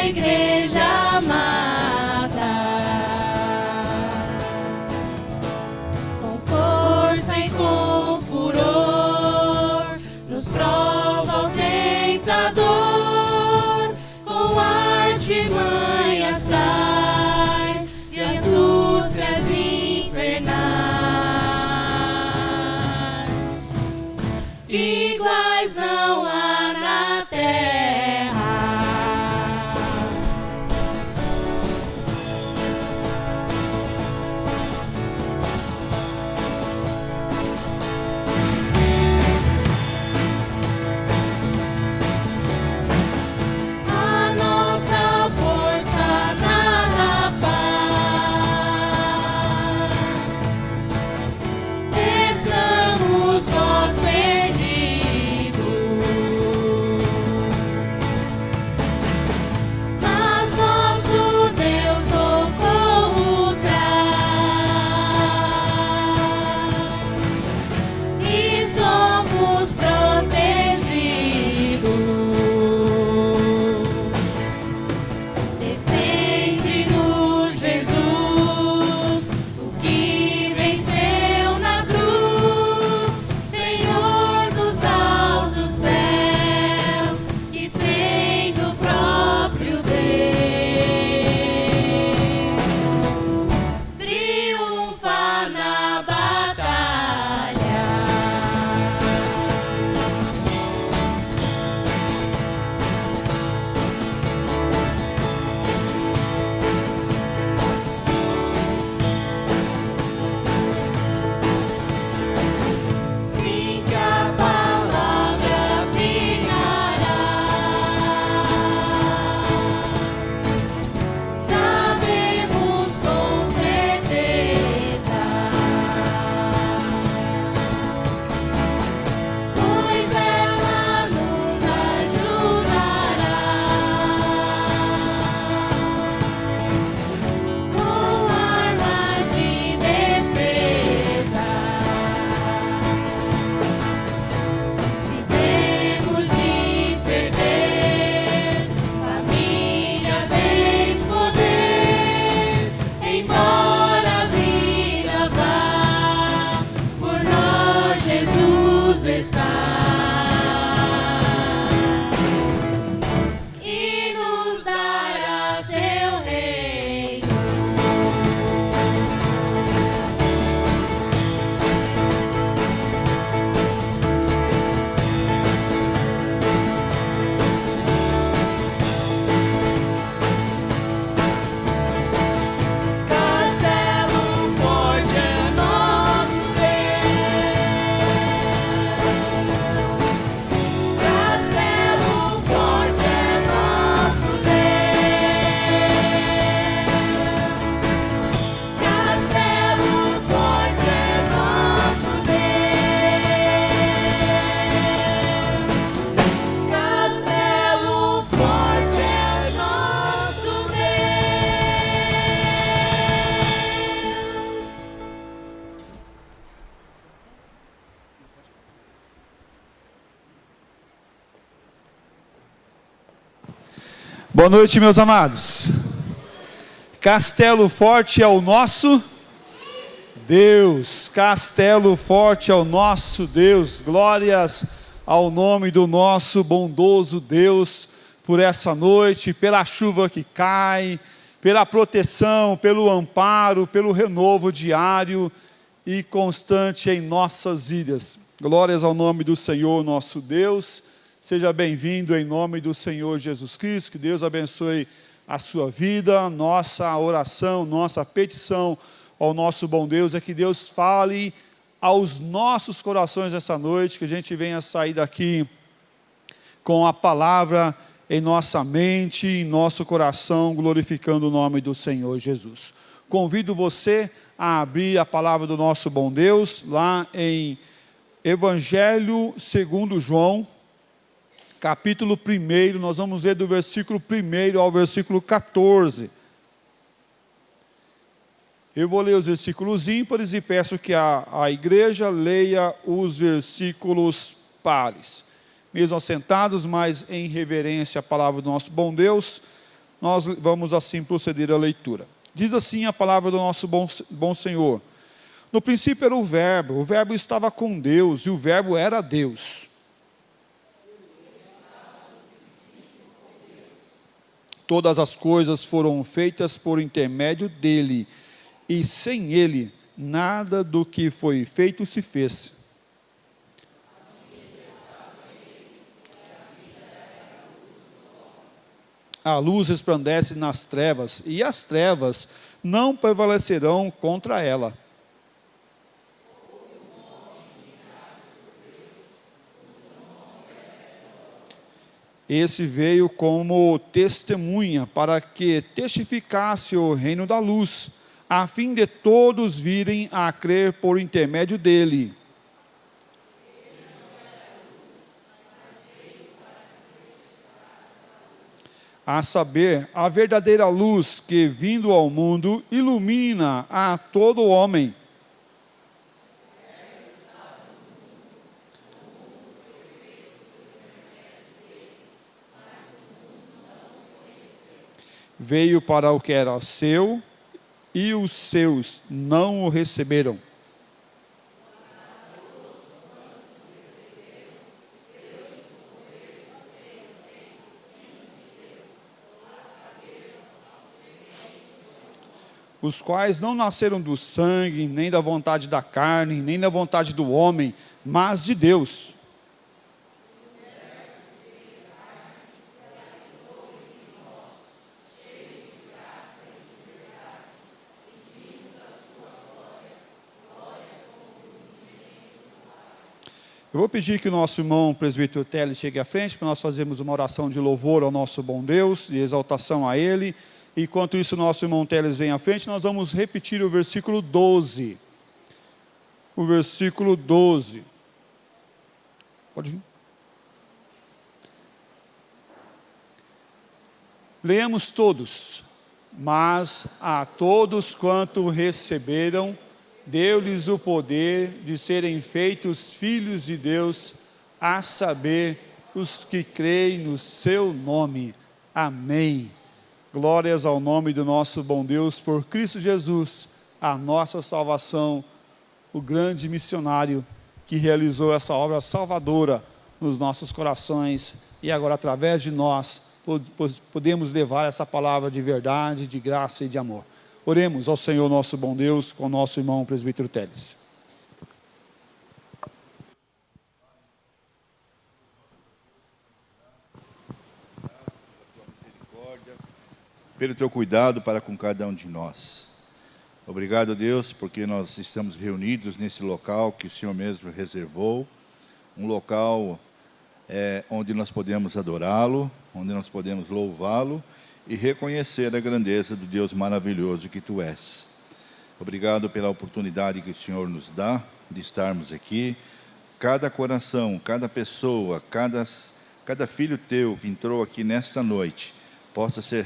igreja amada, com força e com furor, nos prova o tentador, com artimanhas tais e astúcias infernais, que iguais não há na terra. A nossa força nada faz, estamos nós perdidos, mas nosso Deus socorro traz, e somos protegidos. Defende-nos, Jesus, o que venceu na cruz, Senhor dos altos céus, e sendo o próprio Deus, triunfa na batalha. Sim, que a palavra vingará, sabemos com certeza, pois ela nos ajudará com armas de defesa. Se temos de perder família, bens, poder, embora a vida vá, por nós Jesus está, e nos dará seu reino. Castelo forte é nosso Deus, castelo forte é nosso Deus, castelo forte é nosso Deus, castelo forte é nosso Boa noite, meus amados. Castelo forte é o nosso Deus. Castelo forte é o nosso Deus. Glórias ao nome do nosso bondoso Deus por essa noite, pela chuva que cai, pela proteção, pelo amparo, pelo renovo diário e constante em nossas vidas. Glórias ao nome do Senhor nosso Deus. Seja bem-vindo em nome do Senhor Jesus Cristo. Que Deus abençoe a sua vida. Nossa oração, nossa petição ao nosso bom Deus é que Deus fale aos nossos corações essa noite, que a gente venha sair daqui com a palavra em nossa mente, em nosso coração, glorificando o nome do Senhor Jesus. Convido você a abrir a palavra do nosso bom Deus, lá em Evangelho segundo João, capítulo 1, nós vamos ler do versículo 1 ao versículo 14. Eu vou ler os versículos ímpares e peço que a igreja leia os versículos pares. Mesmo assentados, mas em reverência à palavra do nosso bom Deus, nós vamos assim proceder à leitura. Diz assim a palavra do nosso bom Senhor. No princípio era o Verbo estava com Deus, e o Verbo era Deus. Todas as coisas foram feitas por intermédio dele, e sem ele, nada do que foi feito se fez. A luz resplandece nas trevas, e as trevas não prevalecerão contra ela. Esse veio como testemunha para que testificasse o reino da luz, a fim de todos virem a crer por intermédio dele. A saber, a verdadeira luz que, vindo ao mundo, ilumina a todo homem. Veio para o que era seu, e os seus não o receberam. Os quais não nasceram do sangue, nem da vontade da carne, nem da vontade do homem, mas de Deus. Eu vou pedir que o nosso irmão presbítero Teles chegue à frente para nós fazermos uma oração de louvor ao nosso bom Deus, de exaltação a Ele. Enquanto isso, o nosso irmão Teles vem à frente, nós vamos repetir o versículo 12. O versículo 12. Pode vir. Leamos todos. Mas a todos quanto receberam, deu-lhes o poder de serem feitos filhos de Deus, a saber, os que creem no seu nome. Amém. Glórias ao nome do nosso bom Deus, por Cristo Jesus, a nossa salvação, o grande missionário que realizou essa obra salvadora nos nossos corações, e agora através de nós podemos levar essa palavra de verdade, de graça e de amor. Oremos ao Senhor nosso bom Deus, com o nosso irmão presbítero Teles. Pelo teu cuidado para com cada um de nós. Obrigado, Deus, porque nós estamos reunidos nesse local que o Senhor mesmo reservou, um local onde nós podemos adorá-lo, onde nós podemos louvá-lo e reconhecer a grandeza do Deus maravilhoso que Tu és. Obrigado pela oportunidade que o Senhor nos dá de estarmos aqui. Cada coração, cada pessoa, cada filho Teu que entrou aqui nesta noite, possa ser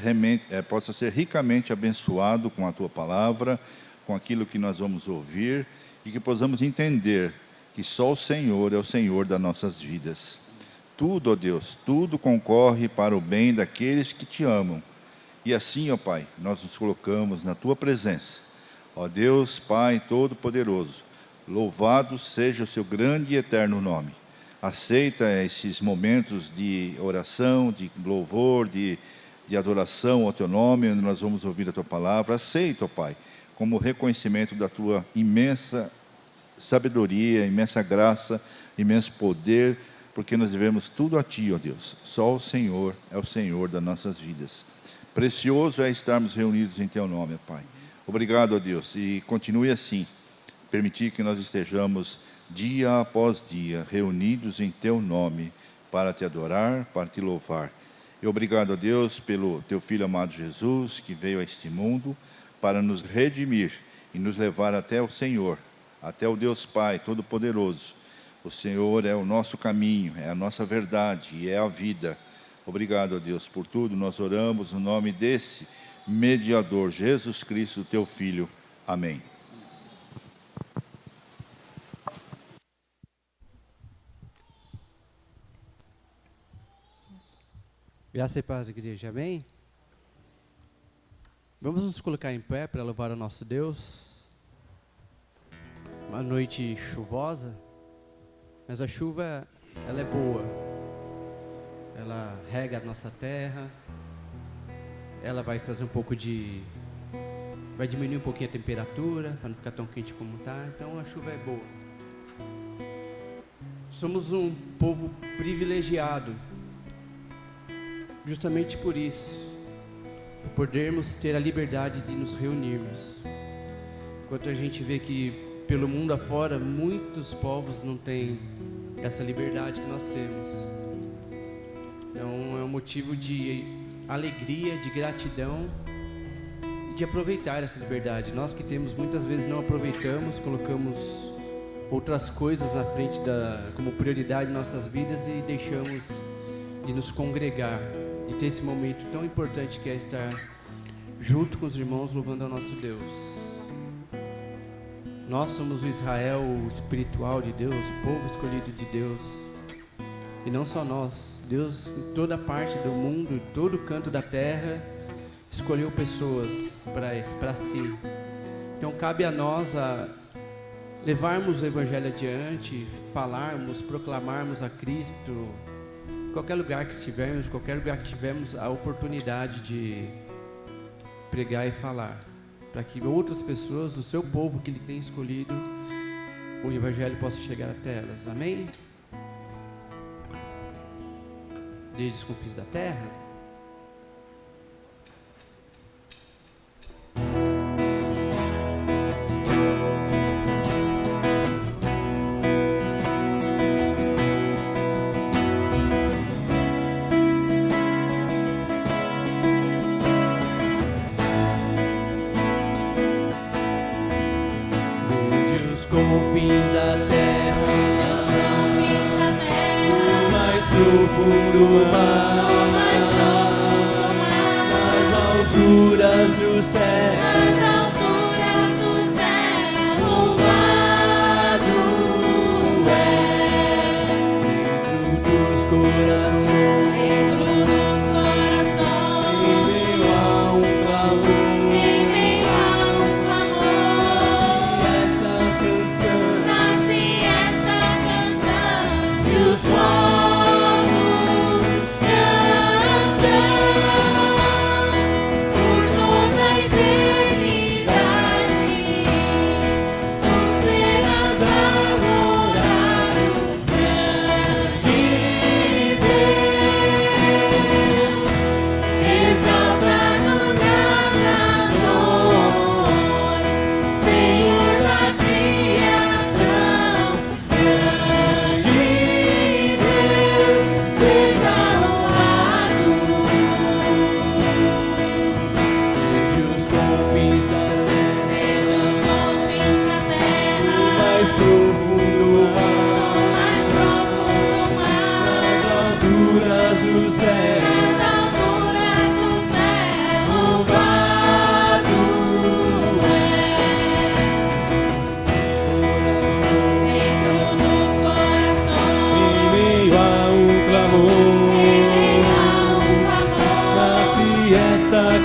ricamente abençoado com a Tua palavra, com aquilo que nós vamos ouvir, e que possamos entender que só o Senhor é o Senhor das nossas vidas. Tudo, ó Deus, tudo concorre para o bem daqueles que Te amam. E assim, ó Pai, nós nos colocamos na Tua presença. Ó Deus, Pai Todo-Poderoso, louvado seja o Seu grande e eterno nome. Aceita esses momentos de oração, de louvor, de adoração ao Teu nome, onde nós vamos ouvir a Tua palavra. Aceita, ó Pai, como reconhecimento da Tua imensa sabedoria, imensa graça, imenso poder, porque nós devemos tudo a Ti, ó Deus. Só o Senhor é o Senhor das nossas vidas. Precioso é estarmos reunidos em Teu nome, ó Pai. Obrigado, ó Deus, e continue assim, permitir que nós estejamos dia após dia reunidos em Teu nome, para Te adorar, para Te louvar. E obrigado a Deus pelo Teu Filho amado Jesus, que veio a este mundo para nos redimir e nos levar até o Senhor, até o Deus Pai Todo-Poderoso. O Senhor é o nosso caminho, é a nossa verdade e é a vida. Obrigado a Deus por tudo. Nós oramos no nome desse mediador, Jesus Cristo, Teu Filho. Amém. Graça e paz, igreja, amém? Vamos nos colocar em pé para louvar o nosso Deus. Uma noite chuvosa, mas a chuva, ela é boa. Ela rega a nossa terra, ela vai trazer um pouco de... vai diminuir um pouquinho a temperatura, para não ficar tão quente como está, então a chuva é boa. Somos um povo privilegiado, justamente por isso, por podermos ter a liberdade de nos reunirmos. Enquanto a gente vê que pelo mundo afora, muitos povos não têm essa liberdade que nós temos. Então é um motivo de alegria, de gratidão, de aproveitar essa liberdade. Nós que temos, muitas vezes não aproveitamos, colocamos outras coisas na frente como prioridade em nossas vidas e deixamos de nos congregar, de ter esse momento tão importante que é estar junto com os irmãos louvando ao nosso Deus. Nós somos o Israel espiritual de Deus, o povo escolhido de Deus. E não só nós, Deus em toda parte do mundo, em todo canto da terra, escolheu pessoas para si. Então cabe a nós levarmos o Evangelho adiante, falarmos, proclamarmos a Cristo, em qualquer lugar que estivermos, qualquer lugar que tivermos a oportunidade de pregar e falar, para que outras pessoas do seu povo que Ele tem escolhido, o Evangelho possa chegar até elas. Amém? Desde os confins da terra. Confins da terra, o mais profundo mar, nas alturas do céu, louvado é dentro dos corações, em meio a um clamor.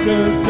Deus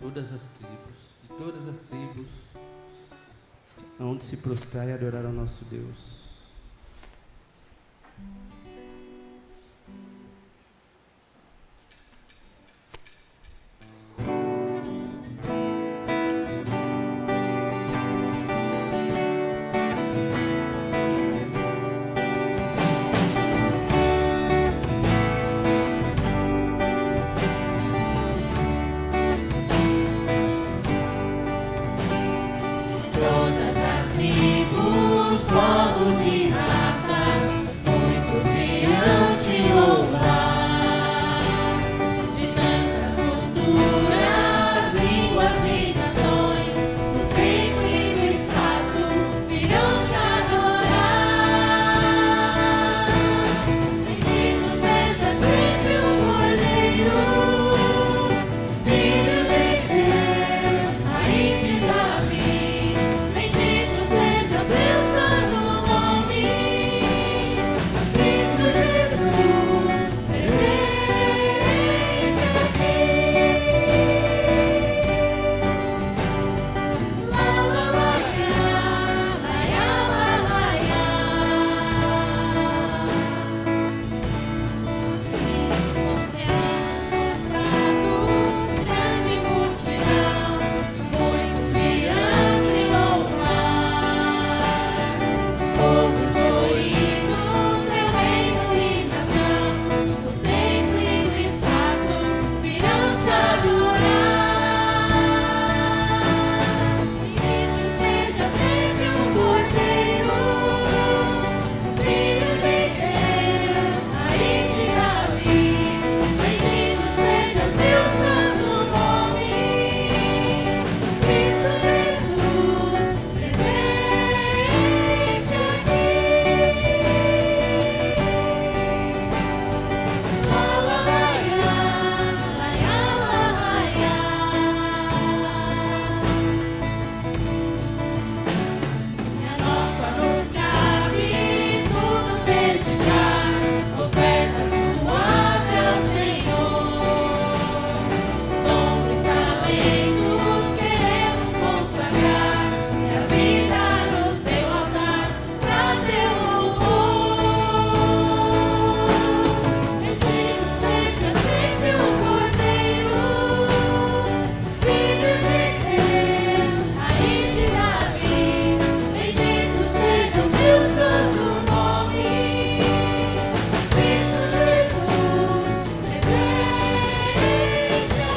todas as tribos, aonde se prostrar e adorar ao nosso Deus. Todas as tribos, povos e raças, muitos irão te louvar. De tantas culturas, línguas e nações, no tempo e no espaço, virão te adorar. Bendito seja sempre o Cordeiro, Filho de Deus, Raiz de Davi. Bendito seja teu santo nome, Cristo Jesus, presente aqui. La la la grande multidão, muitos virão te louvar. Povos reunidos, teu reino e nação, no tempo e no espaço, virão te adorar. Bendito seja sempre o Cordeiro, Filho de Deus, Raiz de Davi. Bendito seja teu santo nome, Cristo Jesus, presente aqui. La la la é nosso anunciar e tudo dedicar, ofertas suaves ao Senhor. Dons e talentos queremos consagrar, e a vida no teu altar, pra teu louvor. Bendito seja sempre o Cordeiro, Filho de Deus, Raiz de Davi. Bendito seja o teu santo nome, Cristo Jesus, presente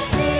aqui.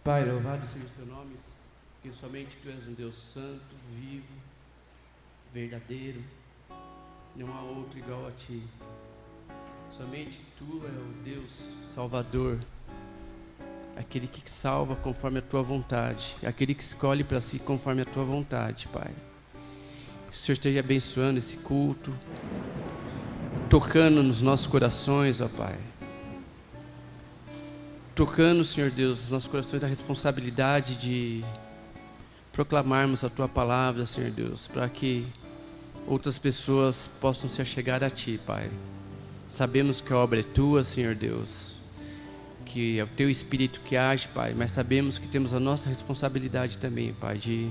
Pai, louvado seja o teu nome, porque somente tu és um Deus santo, vivo, verdadeiro, não há outro igual a ti. Somente tu é o Deus Salvador, aquele que salva conforme a tua vontade, aquele que escolhe para si conforme a tua vontade, Pai. Que o Senhor esteja abençoando esse culto, tocando nos nossos corações, ó Pai. Tocando, Senhor Deus, nos nossos corações a responsabilidade de proclamarmos a tua palavra, Senhor Deus, para que outras pessoas possam se achegar a ti, Pai. Sabemos que a obra é tua, Senhor Deus, que é o teu Espírito que age, Pai, mas sabemos que temos a nossa responsabilidade também, Pai, de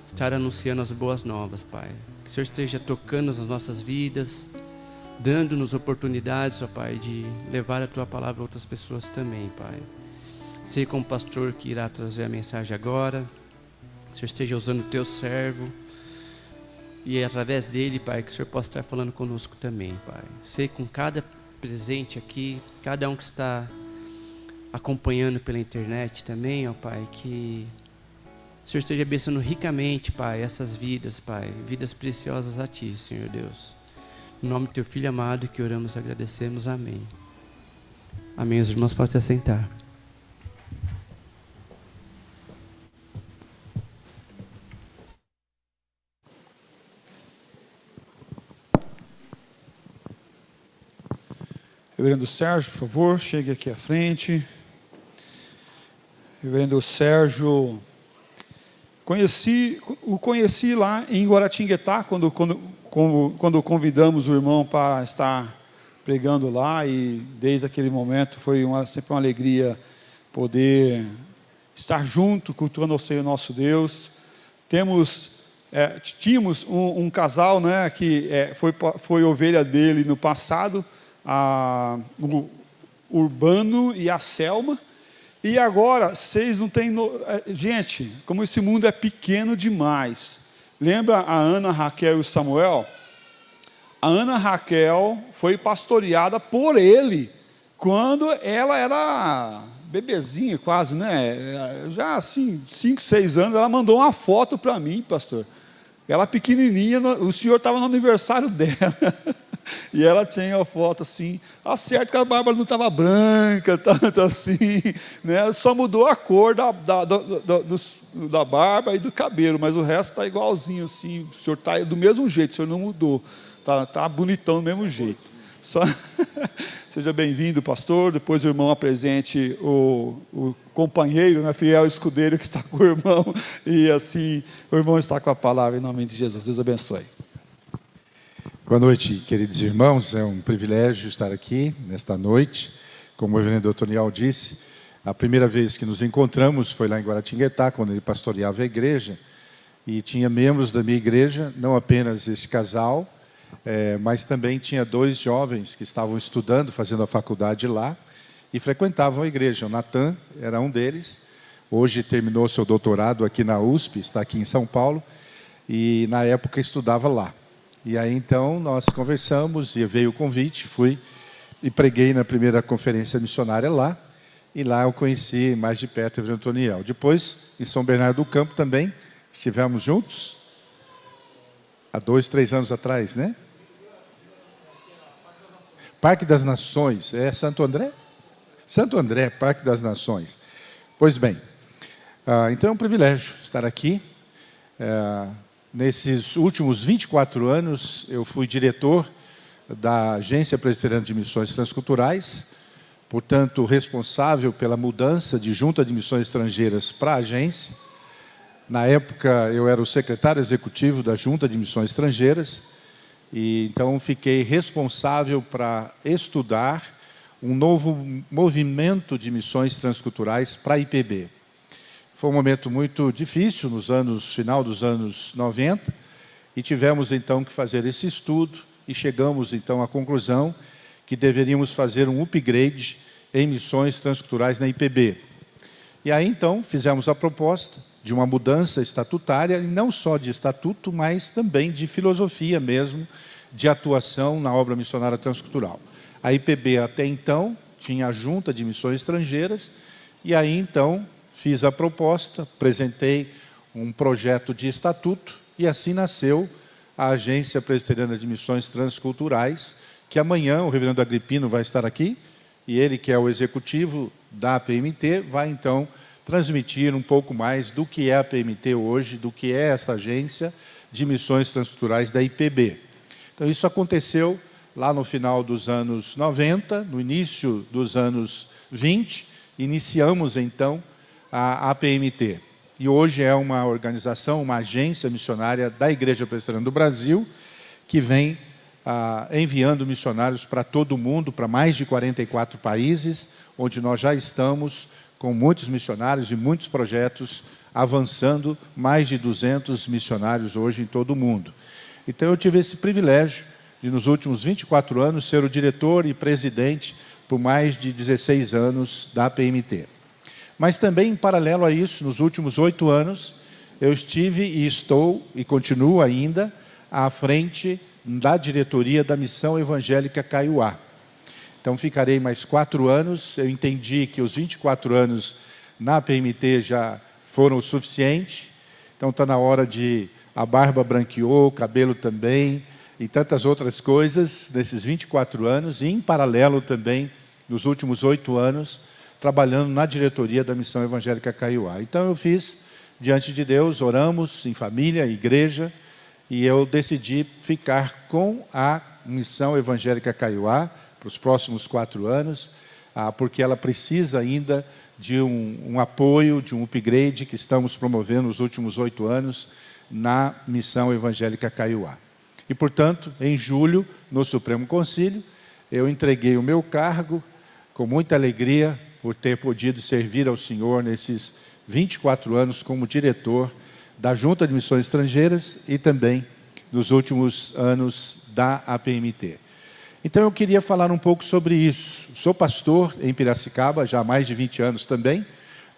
estar anunciando as boas novas, Pai. Que o Senhor esteja tocando nas nossas vidas, dando-nos oportunidades, ó Pai, de levar a tua palavra a outras pessoas também, Pai. Sei como pastor que irá trazer a mensagem agora, que o Senhor esteja usando o teu servo, e através dele, Pai, que o Senhor possa estar falando conosco também, Pai. Sei com cada presente aqui, cada um que está acompanhando pela internet também, ó Pai, que o Senhor esteja abençoando ricamente, Pai, essas vidas, Pai, vidas preciosas a Ti, Senhor Deus. Em nome do Teu Filho amado que oramos e agradecemos, amém. Amém, os irmãos podem se assentar. Reverendo Sérgio, por favor, chegue aqui à frente. Reverendo Sérgio, o conheci lá em Guaratinguetá, quando convidamos o irmão para estar pregando lá, e desde aquele momento foi sempre uma alegria poder estar junto, cultuando ao Senhor nosso Deus. Tínhamos um casal, né, que foi ovelha dele no passado, o Urbano e a Selma, e agora vocês não têm... Gente, como esse mundo é pequeno demais. Lembra a Ana, Raquel e o Samuel? A Ana Raquel foi pastoreada por ele quando ela era bebezinha quase, né? Já assim, 5, 6 anos, ela mandou uma foto para mim, pastor. Ela pequenininha, o senhor estava no aniversário dela. E ela tinha a foto assim, certo que a Bárbara não estava branca, tanto assim, né? Só mudou a cor da barba e do cabelo, mas o resto está igualzinho assim, o senhor está do mesmo jeito, o senhor não mudou, está bonitão do mesmo jeito. Seja bem-vindo, pastor. Depois o irmão apresente o companheiro, né, fiel escudeiro que está com o irmão, e assim o irmão está com a palavra em nome de Jesus. Deus abençoe. Boa noite, queridos irmãos. É um privilégio estar aqui nesta noite. Como o reverendo Toniel disse, a primeira vez que nos encontramos foi lá em Guaratinguetá, quando ele pastoreava a igreja, e tinha membros da minha igreja, não apenas este casal, mas também tinha 2 jovens que estavam estudando, fazendo a faculdade lá, e frequentavam a igreja. O Natan era um deles, hoje terminou seu doutorado aqui na USP, está aqui em São Paulo, e na época estudava lá. E aí então nós conversamos, e veio o convite, fui e preguei na primeira conferência missionária lá, e lá eu conheci mais de perto o reverendo Toniel. Depois, em São Bernardo do Campo também, estivemos juntos, há 2, 3 anos atrás, né? Parque das Nações, é Santo André? Santo André, Parque das Nações. Pois bem, então é um privilégio estar aqui. Nesses últimos 24 anos, eu fui diretor da Agência Presbiteriana de Missões Transculturais, portanto, responsável pela mudança de Junta de Missões Estrangeiras para a agência. Na época, eu era o secretário executivo da Junta de Missões Estrangeiras, e então fiquei responsável para estudar um novo movimento de missões transculturais para a IPB. Foi um momento muito difícil final dos anos 90, e tivemos então que fazer esse estudo, e chegamos então à conclusão que deveríamos fazer um upgrade em missões transculturais na IPB. E aí então fizemos a proposta de uma mudança estatutária, e não só de estatuto, mas também de filosofia mesmo, de atuação na obra missionária transcultural. A IPB até então tinha a Junta de Missões Estrangeiras, e aí então fiz a proposta, apresentei um projeto de estatuto, e assim nasceu a Agência Presbiteriana de Missões Transculturais, que amanhã o reverendo Agripino vai estar aqui, e ele, que é o executivo da APMT, vai então transmitir um pouco mais do que é a APMT hoje, do que é essa Agência de Missões Transculturais da IPB. Então, isso aconteceu lá no final dos anos 90, no início dos anos 20, iniciamos então a APMT. E hoje é uma organização, uma agência missionária da Igreja Presbiteriana do Brasil, que vem enviando missionários para todo o mundo, para mais de 44 países, onde nós já estamos com muitos missionários e muitos projetos avançando, mais de 200 missionários hoje em todo o mundo. Então eu tive esse privilégio de, nos últimos 24 anos, ser o diretor e presidente por mais de 16 anos da APMT. Mas também, em paralelo a isso, nos últimos 8 anos, eu estive e estou, e continuo ainda, à frente da diretoria da Missão Evangélica Kaiowá. Então, ficarei mais 4 anos. Eu entendi que os 24 anos na APMT já foram o suficiente. Então, está na hora de... A barba branqueou, o cabelo também, e tantas outras coisas nesses 24 anos. E, em paralelo também, nos últimos 8 anos, trabalhando na diretoria da Missão Evangélica Kaiowá. Então, eu fiz, diante de Deus, oramos em família, igreja, e eu decidi ficar com a Missão Evangélica Kaiowá para os próximos 4 anos, porque ela precisa ainda de um apoio, de um upgrade que estamos promovendo nos últimos 8 anos na Missão Evangélica Kaiowá. E, portanto, em julho, no Supremo Concílio, eu entreguei o meu cargo com muita alegria por ter podido servir ao Senhor nesses 24 anos como diretor da Junta de Missões Estrangeiras e também nos últimos anos da APMT. Então eu queria falar um pouco sobre isso. Sou pastor em Piracicaba, já há mais de 20 anos também,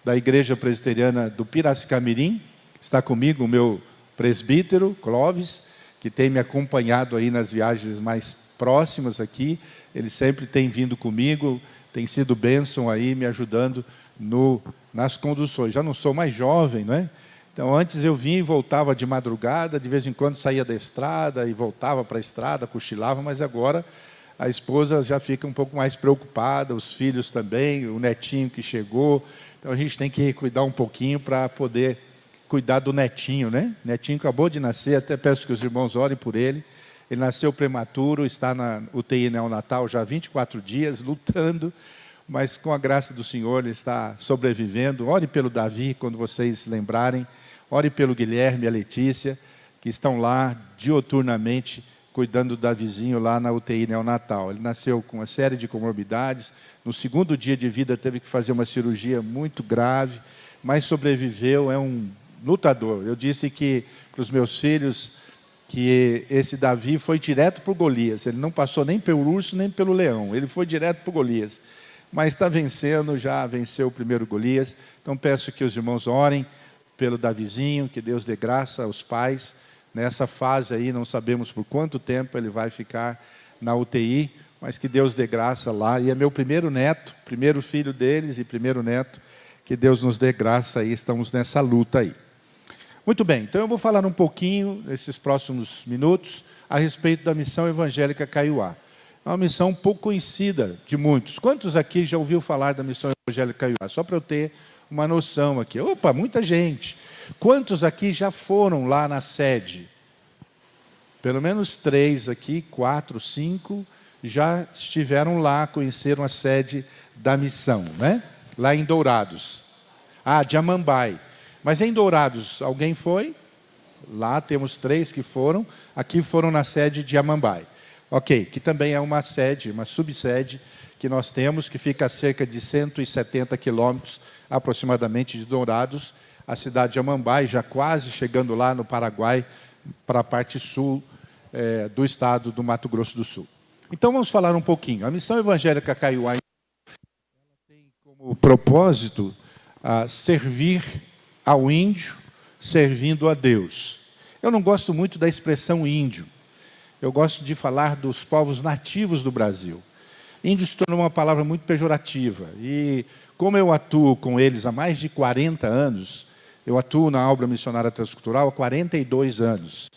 da Igreja Presbiteriana do Piracicamirim. Está comigo o meu presbítero, Clóvis, que tem me acompanhado aí nas viagens mais próximas aqui. Ele sempre tem vindo comigo, tem sido bênção aí, me ajudando nas conduções. Já não sou mais jovem, não é? Então, antes eu vinha e voltava de madrugada, de vez em quando saía da estrada e voltava para a estrada, cochilava, mas agora a esposa já fica um pouco mais preocupada, os filhos também, o netinho que chegou. Então, a gente tem que cuidar um pouquinho para poder cuidar do netinho, né? O netinho acabou de nascer, até peço que os irmãos orem por ele. Ele nasceu prematuro, está na UTI neonatal já há 24 dias, lutando, mas com a graça do Senhor ele está sobrevivendo. Ore pelo Davi, quando vocês lembrarem. Ore pelo Guilherme e a Letícia, que estão lá dioturnamente cuidando do Davizinho lá na UTI neonatal. Ele nasceu com uma série de comorbidades. No 2º dia de vida teve que fazer uma cirurgia muito grave, mas sobreviveu, é um lutador. Eu disse que para os meus filhos que esse Davi foi direto para o Golias. Ele não passou nem pelo urso, nem pelo leão. Ele foi direto para o Golias. Mas está vencendo, já venceu o primeiro Golias. Então peço que os irmãos orem pelo Davizinho, que Deus dê graça aos pais. Nessa fase aí, não sabemos por quanto tempo ele vai ficar na UTI, mas que Deus dê graça lá. E é meu primeiro neto, primeiro filho deles e primeiro neto. Que Deus nos dê graça aí, estamos nessa luta aí. Muito bem, então eu vou falar um pouquinho, nesses próximos minutos, a respeito da Missão Evangélica Kaiowá. É uma missão um pouco conhecida de muitos. Quantos aqui já ouviu falar da Missão Evangélica Kaiowá? Só para eu ter uma noção aqui. Opa, muita gente. Quantos aqui já foram lá na sede? Pelo menos 3 aqui, 4, 5, já estiveram lá, conheceram a sede da missão, né? Lá em Dourados. De Amambai. Mas em Dourados, alguém foi? Lá temos 3 que foram. Aqui foram na sede de Amambai. Ok, que também é uma sede, uma subsede que nós temos, que fica a cerca de 170 quilômetros aproximadamente de Dourados, a cidade de Amambai, já quase chegando lá no Paraguai, para a parte sul do estado do Mato Grosso do Sul. Então vamos falar um pouquinho. A Missão Evangélica Kaiowá tem como propósito servir ao índio, servindo a Deus. Eu não gosto muito da expressão índio. Eu gosto de falar dos povos nativos do Brasil. Índio se tornou uma palavra muito pejorativa. E como eu atuo com eles há mais de 40 anos, eu atuo na obra missionária transcultural há 42 anos.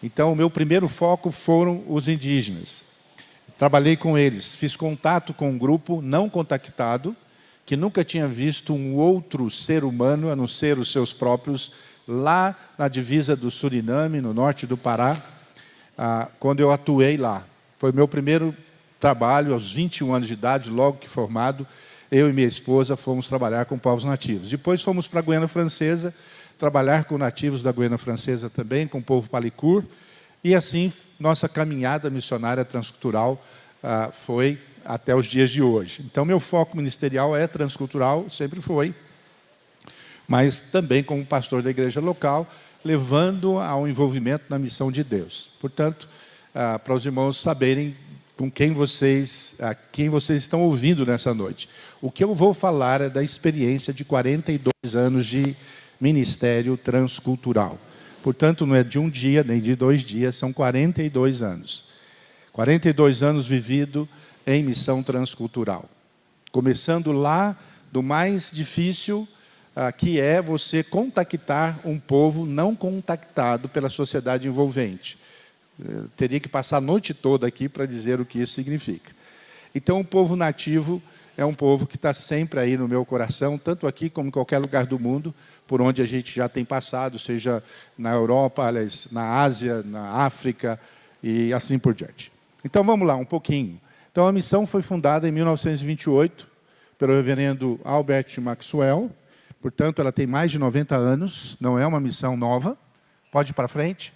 Então, o meu primeiro foco foram os indígenas. Trabalhei com eles, fiz contato com um grupo não contactado, que nunca tinha visto um outro ser humano, a não ser os seus próprios, lá na divisa do Suriname, no norte do Pará, quando eu atuei lá. Foi meu primeiro trabalho, aos 21 anos de idade, logo que formado, eu e minha esposa fomos trabalhar com povos nativos. Depois fomos para a Guiana Francesa, trabalhar com nativos da Guiana Francesa também, com o povo Palicur, e assim nossa caminhada missionária transcultural foi até os dias de hoje. Então, meu foco ministerial é transcultural, sempre foi, mas também como pastor da igreja local, levando ao envolvimento na missão de Deus. Portanto, para os irmãos saberem com quem vocês estão ouvindo nessa noite. O que eu vou falar é da experiência de 42 anos de ministério transcultural. Portanto, não é de um dia, nem de 2 dias, são 42 anos. 42 anos vivido em missão transcultural. Começando lá do mais difícil, que é você contactar um povo não contactado pela sociedade envolvente. Eu teria que passar a noite toda aqui para dizer o que isso significa. Então, o povo nativo é um povo que está sempre aí no meu coração, tanto aqui como em qualquer lugar do mundo, por onde a gente já tem passado, seja na Europa, aliás, na Ásia, na África e assim por diante. Então, vamos lá, um pouquinho. Então, a missão foi fundada em 1928 pelo reverendo Albert Maxwell. Portanto, ela tem mais de 90 anos, não é uma missão nova. Pode ir para frente.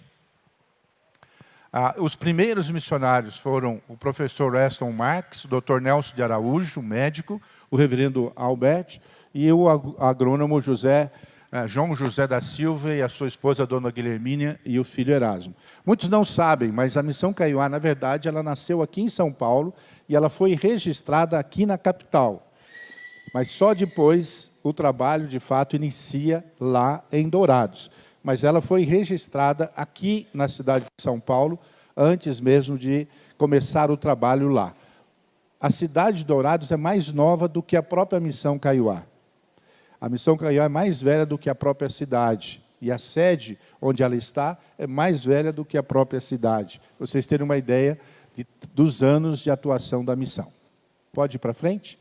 Os primeiros missionários foram o professor Aston Marks, o Dr. Nelson de Araújo, médico, o reverendo Albert, e o agrônomo João José da Silva e a sua esposa, a dona Guilhermínia, e o filho Erasmo. Muitos não sabem, mas a Missão Kaiowá, na verdade, ela nasceu aqui em São Paulo e ela foi registrada aqui na capital. Mas só depois o trabalho, de fato, inicia lá em Dourados. Mas ela foi registrada aqui na cidade de São Paulo, antes mesmo de começar o trabalho lá. A cidade de Dourados é mais nova do que a própria Missão Kaiowá. A Missão Kaiowá é mais velha do que a própria cidade. E a sede onde ela está é mais velha do que a própria cidade. Para vocês terem uma ideia dos anos de atuação da missão. Pode ir para frente?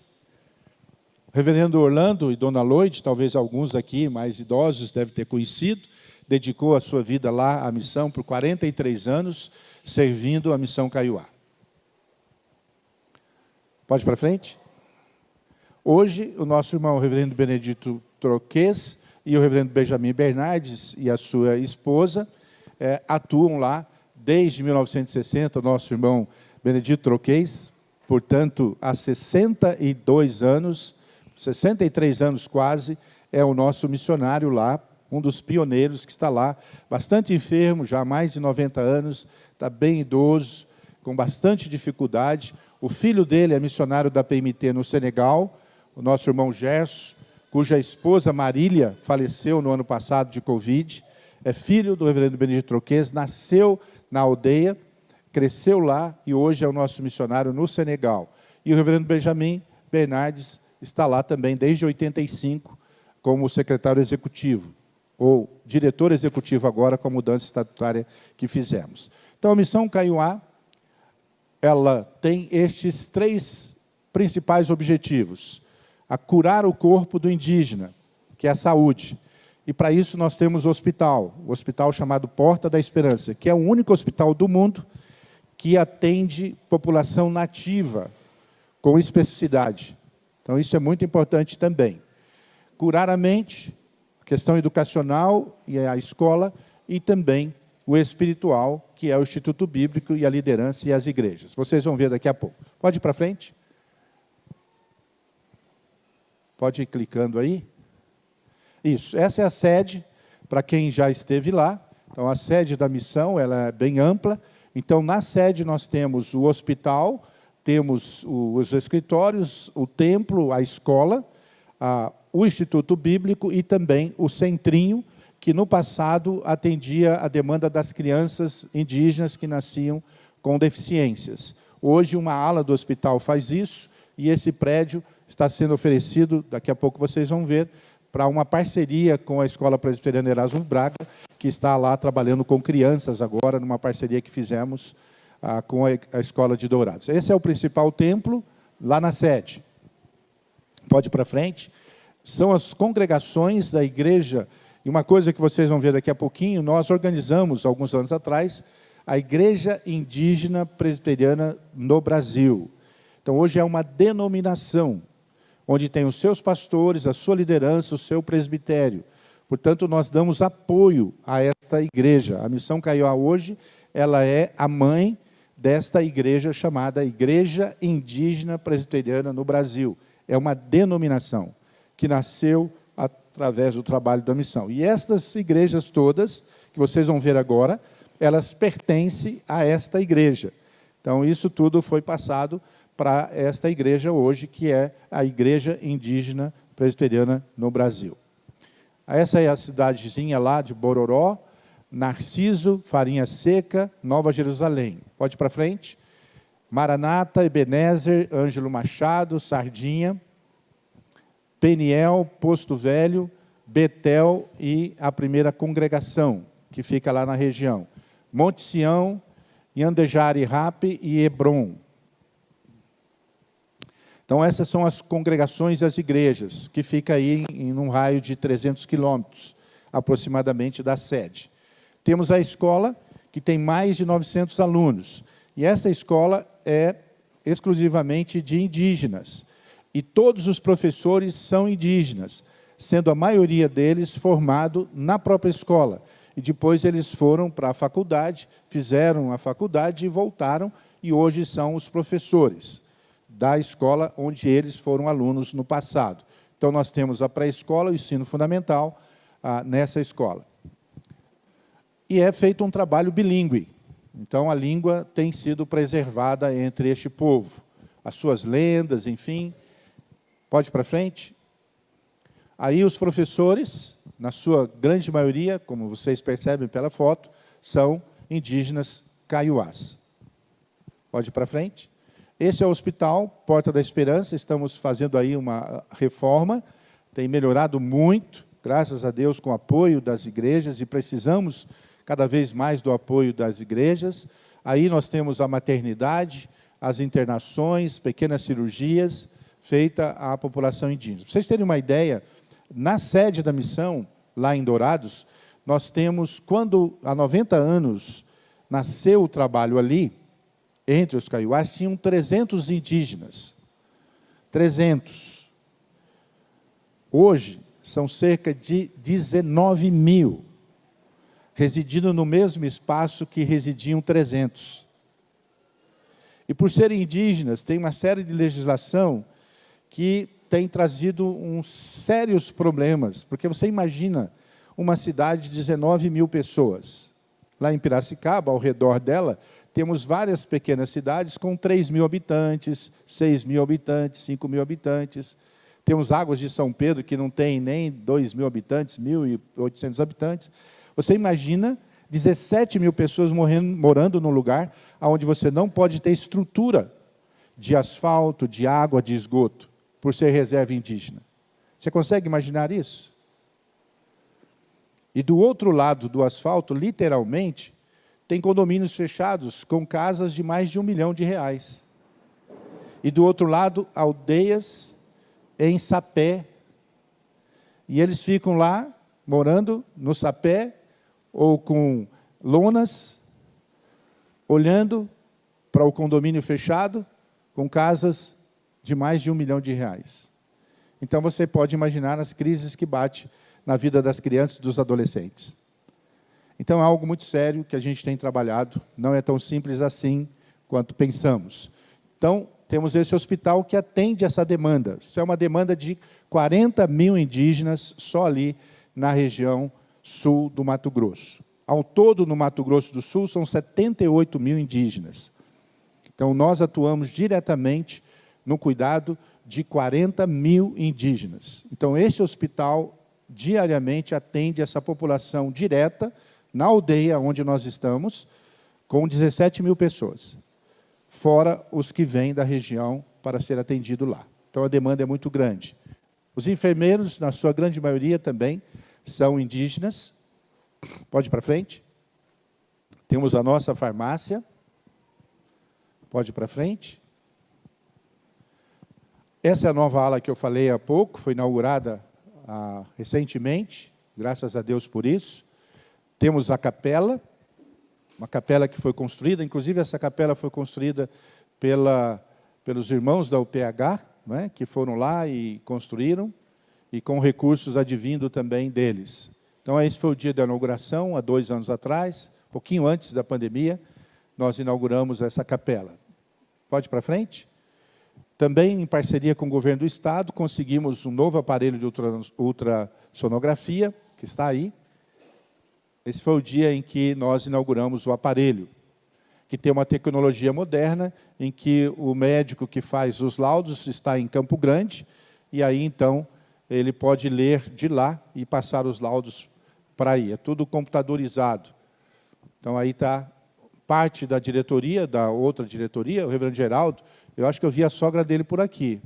O reverendo Orlando e dona Lloyd, talvez alguns aqui mais idosos devem ter conhecido, dedicou a sua vida lá à missão por 43 anos, servindo a Missão Kaiowá. Pode ir para frente? Hoje, o nosso irmão, o reverendo Benedito Troquês, e o reverendo Benjamin Bernardes e a sua esposa, atuam lá desde 1960, o nosso irmão Benedito Troquês, portanto, há 62 anos, 63 anos quase, é o nosso missionário lá, um dos pioneiros que está lá, bastante enfermo, já há mais de 90 anos, está bem idoso, com bastante dificuldade. O filho dele é missionário da PMT no Senegal, o nosso irmão Gerson, cuja esposa Marília faleceu no ano passado de Covid, é filho do reverendo Benedito Troquês, nasceu na aldeia, cresceu lá e hoje é o nosso missionário no Senegal. E o reverendo Benjamin Bernardes está lá também desde 85 como secretário executivo, ou diretor executivo agora com a mudança estatutária que fizemos. Então, a Missão Kaiowá, ela tem estes 3 principais objetivos. A curar o corpo do indígena, que é a saúde. E para isso nós temos o hospital chamado Porta da Esperança, que é o único hospital do mundo que atende população nativa com especificidade. Então isso é muito importante também. Curar a mente, a questão educacional e a escola, e também o espiritual, que é o Instituto Bíblico e a liderança e as igrejas. Vocês vão ver daqui a pouco. Pode ir para frente? Pode ir clicando aí. Isso, essa é a sede, para quem já esteve lá. Então, a sede da missão ela é bem ampla. Então, na sede nós temos o hospital, temos os escritórios, o templo, a escola, o Instituto Bíblico e também o centrinho, que no passado atendia a demanda das crianças indígenas que nasciam com deficiências. Hoje, uma ala do hospital faz isso, e esse prédio está sendo oferecido, daqui a pouco vocês vão ver, para uma parceria com a Escola Presbiteriana Erasmo Braga, que está lá trabalhando com crianças agora, numa parceria que fizemos com a Escola de Dourados. Esse é o principal templo, lá na sede. Pode ir para frente. São as congregações da igreja, e uma coisa que vocês vão ver daqui a pouquinho, nós organizamos, alguns anos atrás, a Igreja Indígena Presbiteriana no Brasil. Então, hoje é uma denominação, onde tem os seus pastores, a sua liderança, o seu presbitério. Portanto, nós damos apoio a esta igreja. A Missão Kaiowá hoje, ela é a mãe desta igreja chamada Igreja Indígena Presbiteriana no Brasil. É uma denominação que nasceu através do trabalho da missão. E estas igrejas todas, que vocês vão ver agora, elas pertencem a esta igreja. Então, isso tudo foi passado para esta igreja hoje, que é a Igreja Indígena Presbiteriana no Brasil. Essa é a cidadezinha lá de Bororó, Narciso, Farinha Seca, Nova Jerusalém. Pode ir para frente. Maranata, Ebenezer, Ângelo Machado, Sardinha, Peniel, Posto Velho, Betel e a primeira congregação, que fica lá na região. Monte Sião, Yandejari Rape e Hebron. Então, essas são as congregações e as igrejas, que fica aí em um raio de 300 quilômetros, aproximadamente, da sede. Temos a escola, que tem mais de 900 alunos. E essa escola é exclusivamente de indígenas. E todos os professores são indígenas, sendo a maioria deles formado na própria escola. E depois eles foram para a faculdade, fizeram a faculdade e voltaram, e hoje são os professores da escola onde eles foram alunos no passado. Então, nós temos a pré-escola, o ensino fundamental, nessa escola. E é feito um trabalho bilíngue. Então, a língua tem sido preservada entre este povo. As suas lendas, enfim. Pode ir para frente. Aí, os professores, na sua grande maioria, como vocês percebem pela foto, são indígenas caiuás. Pode ir para frente. Esse é o hospital, Porta da Esperança, estamos fazendo aí uma reforma, tem melhorado muito, graças a Deus, com o apoio das igrejas, e precisamos cada vez mais do apoio das igrejas. Aí nós temos a maternidade, as internações, pequenas cirurgias, feitas à população indígena. Para vocês terem uma ideia, na sede da missão, lá em Dourados, nós temos, quando há 90 anos nasceu o trabalho ali, entre os caiuás, tinham 300 indígenas. 300. Hoje, são cerca de 19 mil, residindo no mesmo espaço que residiam 300. E por serem indígenas, tem uma série de legislação que tem trazido uns sérios problemas, porque você imagina uma cidade de 19 mil pessoas. Lá em Piracicaba, ao redor dela, temos várias pequenas cidades com 3 mil habitantes, 6 mil habitantes, 5 mil habitantes. Temos Águas de São Pedro, que não tem nem 2 mil habitantes, 1.800 habitantes. Você imagina 17 mil pessoas morando num lugar onde você não pode ter estrutura de asfalto, de água, de esgoto, por ser reserva indígena. Você consegue imaginar isso? E do outro lado do asfalto, literalmente, tem condomínios fechados com casas de mais de R$1 milhão. E do outro lado, aldeias em sapé. E eles ficam lá morando no sapé ou com lonas, olhando para o condomínio fechado, com casas de mais de R$1 milhão. Então, você pode imaginar as crises que bate na vida das crianças e dos adolescentes. Então, é algo muito sério que a gente tem trabalhado, não é tão simples assim quanto pensamos. Então, temos esse hospital que atende essa demanda. Isso é uma demanda de 40 mil indígenas só ali na região sul do Mato Grosso. Ao todo, no Mato Grosso do Sul, são 78 mil indígenas. Então, nós atuamos diretamente no cuidado de 40 mil indígenas. Então, esse hospital diariamente atende essa população direta na aldeia onde nós estamos, com 17 mil pessoas, fora os que vêm da região para ser atendido lá. Então, a demanda é muito grande. Os enfermeiros, na sua grande maioria, também são indígenas. Pode ir para frente. Temos a nossa farmácia. Pode ir para frente. Essa é a nova ala que eu falei há pouco, foi inaugurada recentemente, graças a Deus por isso. Temos a capela, uma capela que foi construída, inclusive essa capela foi construída pelos irmãos da UPH, né, que foram lá e construíram, e com recursos advindo também deles. Então, esse foi o dia da inauguração, há 2 anos atrás, pouquinho antes da pandemia, nós inauguramos essa capela. Pode ir para frente? Também, em parceria com o governo do Estado, conseguimos um novo aparelho de ultrassonografia, que está aí. Esse foi o dia em que nós inauguramos o aparelho, que tem uma tecnologia moderna, em que o médico que faz os laudos está em Campo Grande, e aí, então, ele pode ler de lá e passar os laudos para aí. É tudo computadorizado. Então, aí está parte da diretoria, da outra diretoria, o reverendo Geraldo. Eu acho que eu vi a sogra dele por aqui.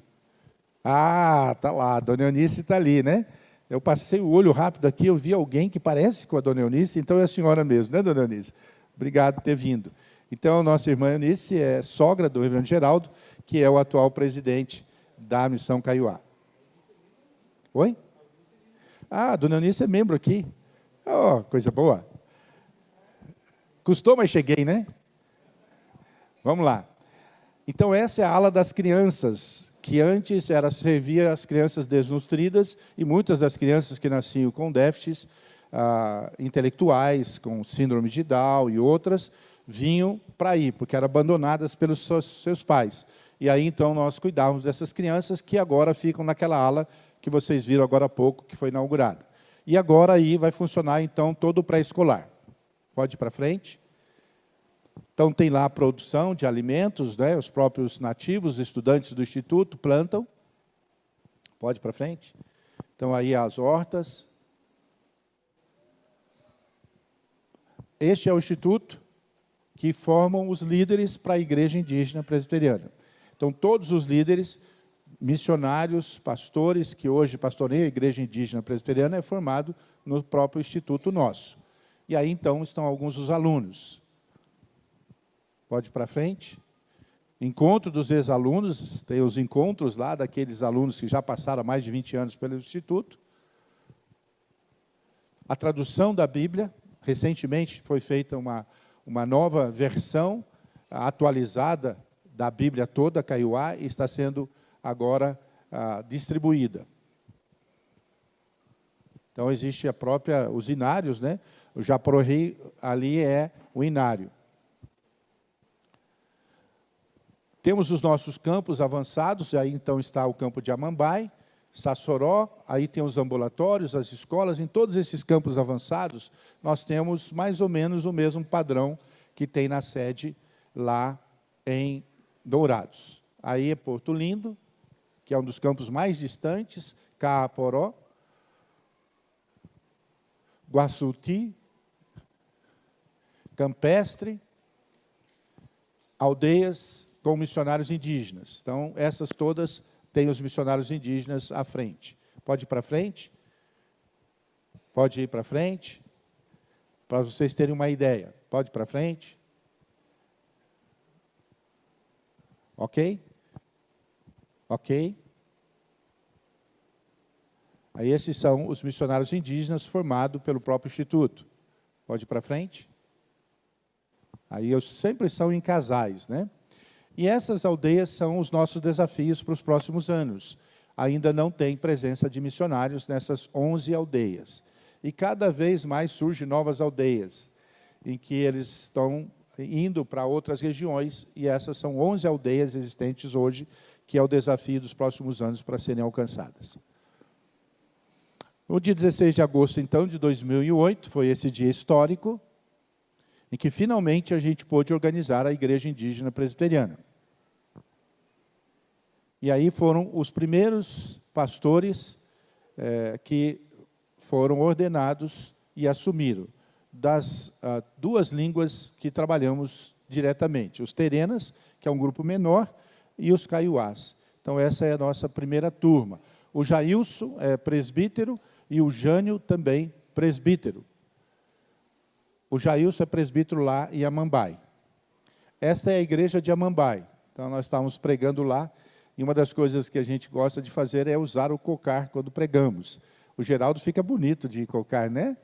Ah, está lá, a dona Eunice está ali, né? Eu passei o olho rápido aqui, eu vi alguém que parece com a dona Eunice, então é a senhora mesmo, né, dona Eunice? Obrigado por ter vindo. Então, a nossa irmã Eunice é sogra do reverendo Geraldo, que é o atual presidente da Missão Kaiowá. Oi? Ah, a dona Eunice é membro aqui. Oh, coisa boa. Custou, mas cheguei, né? Vamos lá. Então, essa é a ala das crianças, que antes servia as crianças desnutridas, e muitas das crianças que nasciam com déficits intelectuais, com síndrome de Down e outras, vinham para aí, porque eram abandonadas pelos seus pais. E aí, então, nós cuidávamos dessas crianças que agora ficam naquela ala que vocês viram agora há pouco, que foi inaugurada. E agora aí vai funcionar, então, todo o pré-escolar. Pode ir para frente. Então, tem lá a produção de alimentos, né? Os próprios nativos, estudantes do Instituto, plantam. Pode ir para frente. Então, aí as hortas. Este é o Instituto que formam os líderes para a Igreja Indígena Presbiteriana. Então, todos os líderes, missionários, pastores, que hoje pastoreiam a Igreja Indígena Presbiteriana, é formado no próprio Instituto nosso. E aí, então, estão alguns dos alunos. Pode ir para frente. Encontro dos ex-alunos, tem os encontros lá daqueles alunos que já passaram há mais de 20 anos pelo Instituto. A tradução da Bíblia, recentemente foi feita uma nova versão atualizada da Bíblia toda, Kaiowá, e está sendo agora distribuída. Então, existe a própria, os inários, né? O Japorri ali é o inário. Temos os nossos campos avançados, aí então está o campo de Amambai, Sassoró, aí tem os ambulatórios, as escolas. Em todos esses campos avançados, nós temos mais ou menos o mesmo padrão que tem na sede lá em Dourados. Aí é Porto Lindo, que é um dos campos mais distantes, Caaporó, Guaçuti, Campestre, aldeias com missionários indígenas. Então, essas todas têm os missionários indígenas à frente. Pode ir para frente? Pode ir para frente? Para vocês terem uma ideia. Pode ir para frente? Ok? Ok? Aí esses são os missionários indígenas formados pelo próprio Instituto. Pode ir para frente? Aí sempre são em casais, né? E essas aldeias são os nossos desafios para os próximos anos. Ainda não tem presença de missionários nessas 11 aldeias. E cada vez mais surgem novas aldeias, em que eles estão indo para outras regiões, e essas são 11 aldeias existentes hoje, que é o desafio dos próximos anos para serem alcançadas. No dia 16 de agosto, então, de 2008, foi esse dia histórico, em que finalmente a gente pôde organizar a Igreja Indígena Presbiteriana. E aí foram os primeiros pastores que foram ordenados e assumiram das duas línguas que trabalhamos diretamente, os terenas, que é um grupo menor, e os caiuás. Então, essa é a nossa primeira turma. O Jailson é presbítero e o Jânio também presbítero. O Jailson é presbítero lá em Amambai. Esta é a igreja de Amambai. Então, nós estávamos pregando lá, e uma das coisas que a gente gosta de fazer é usar o cocar quando pregamos. O Geraldo fica bonito de cocar, né?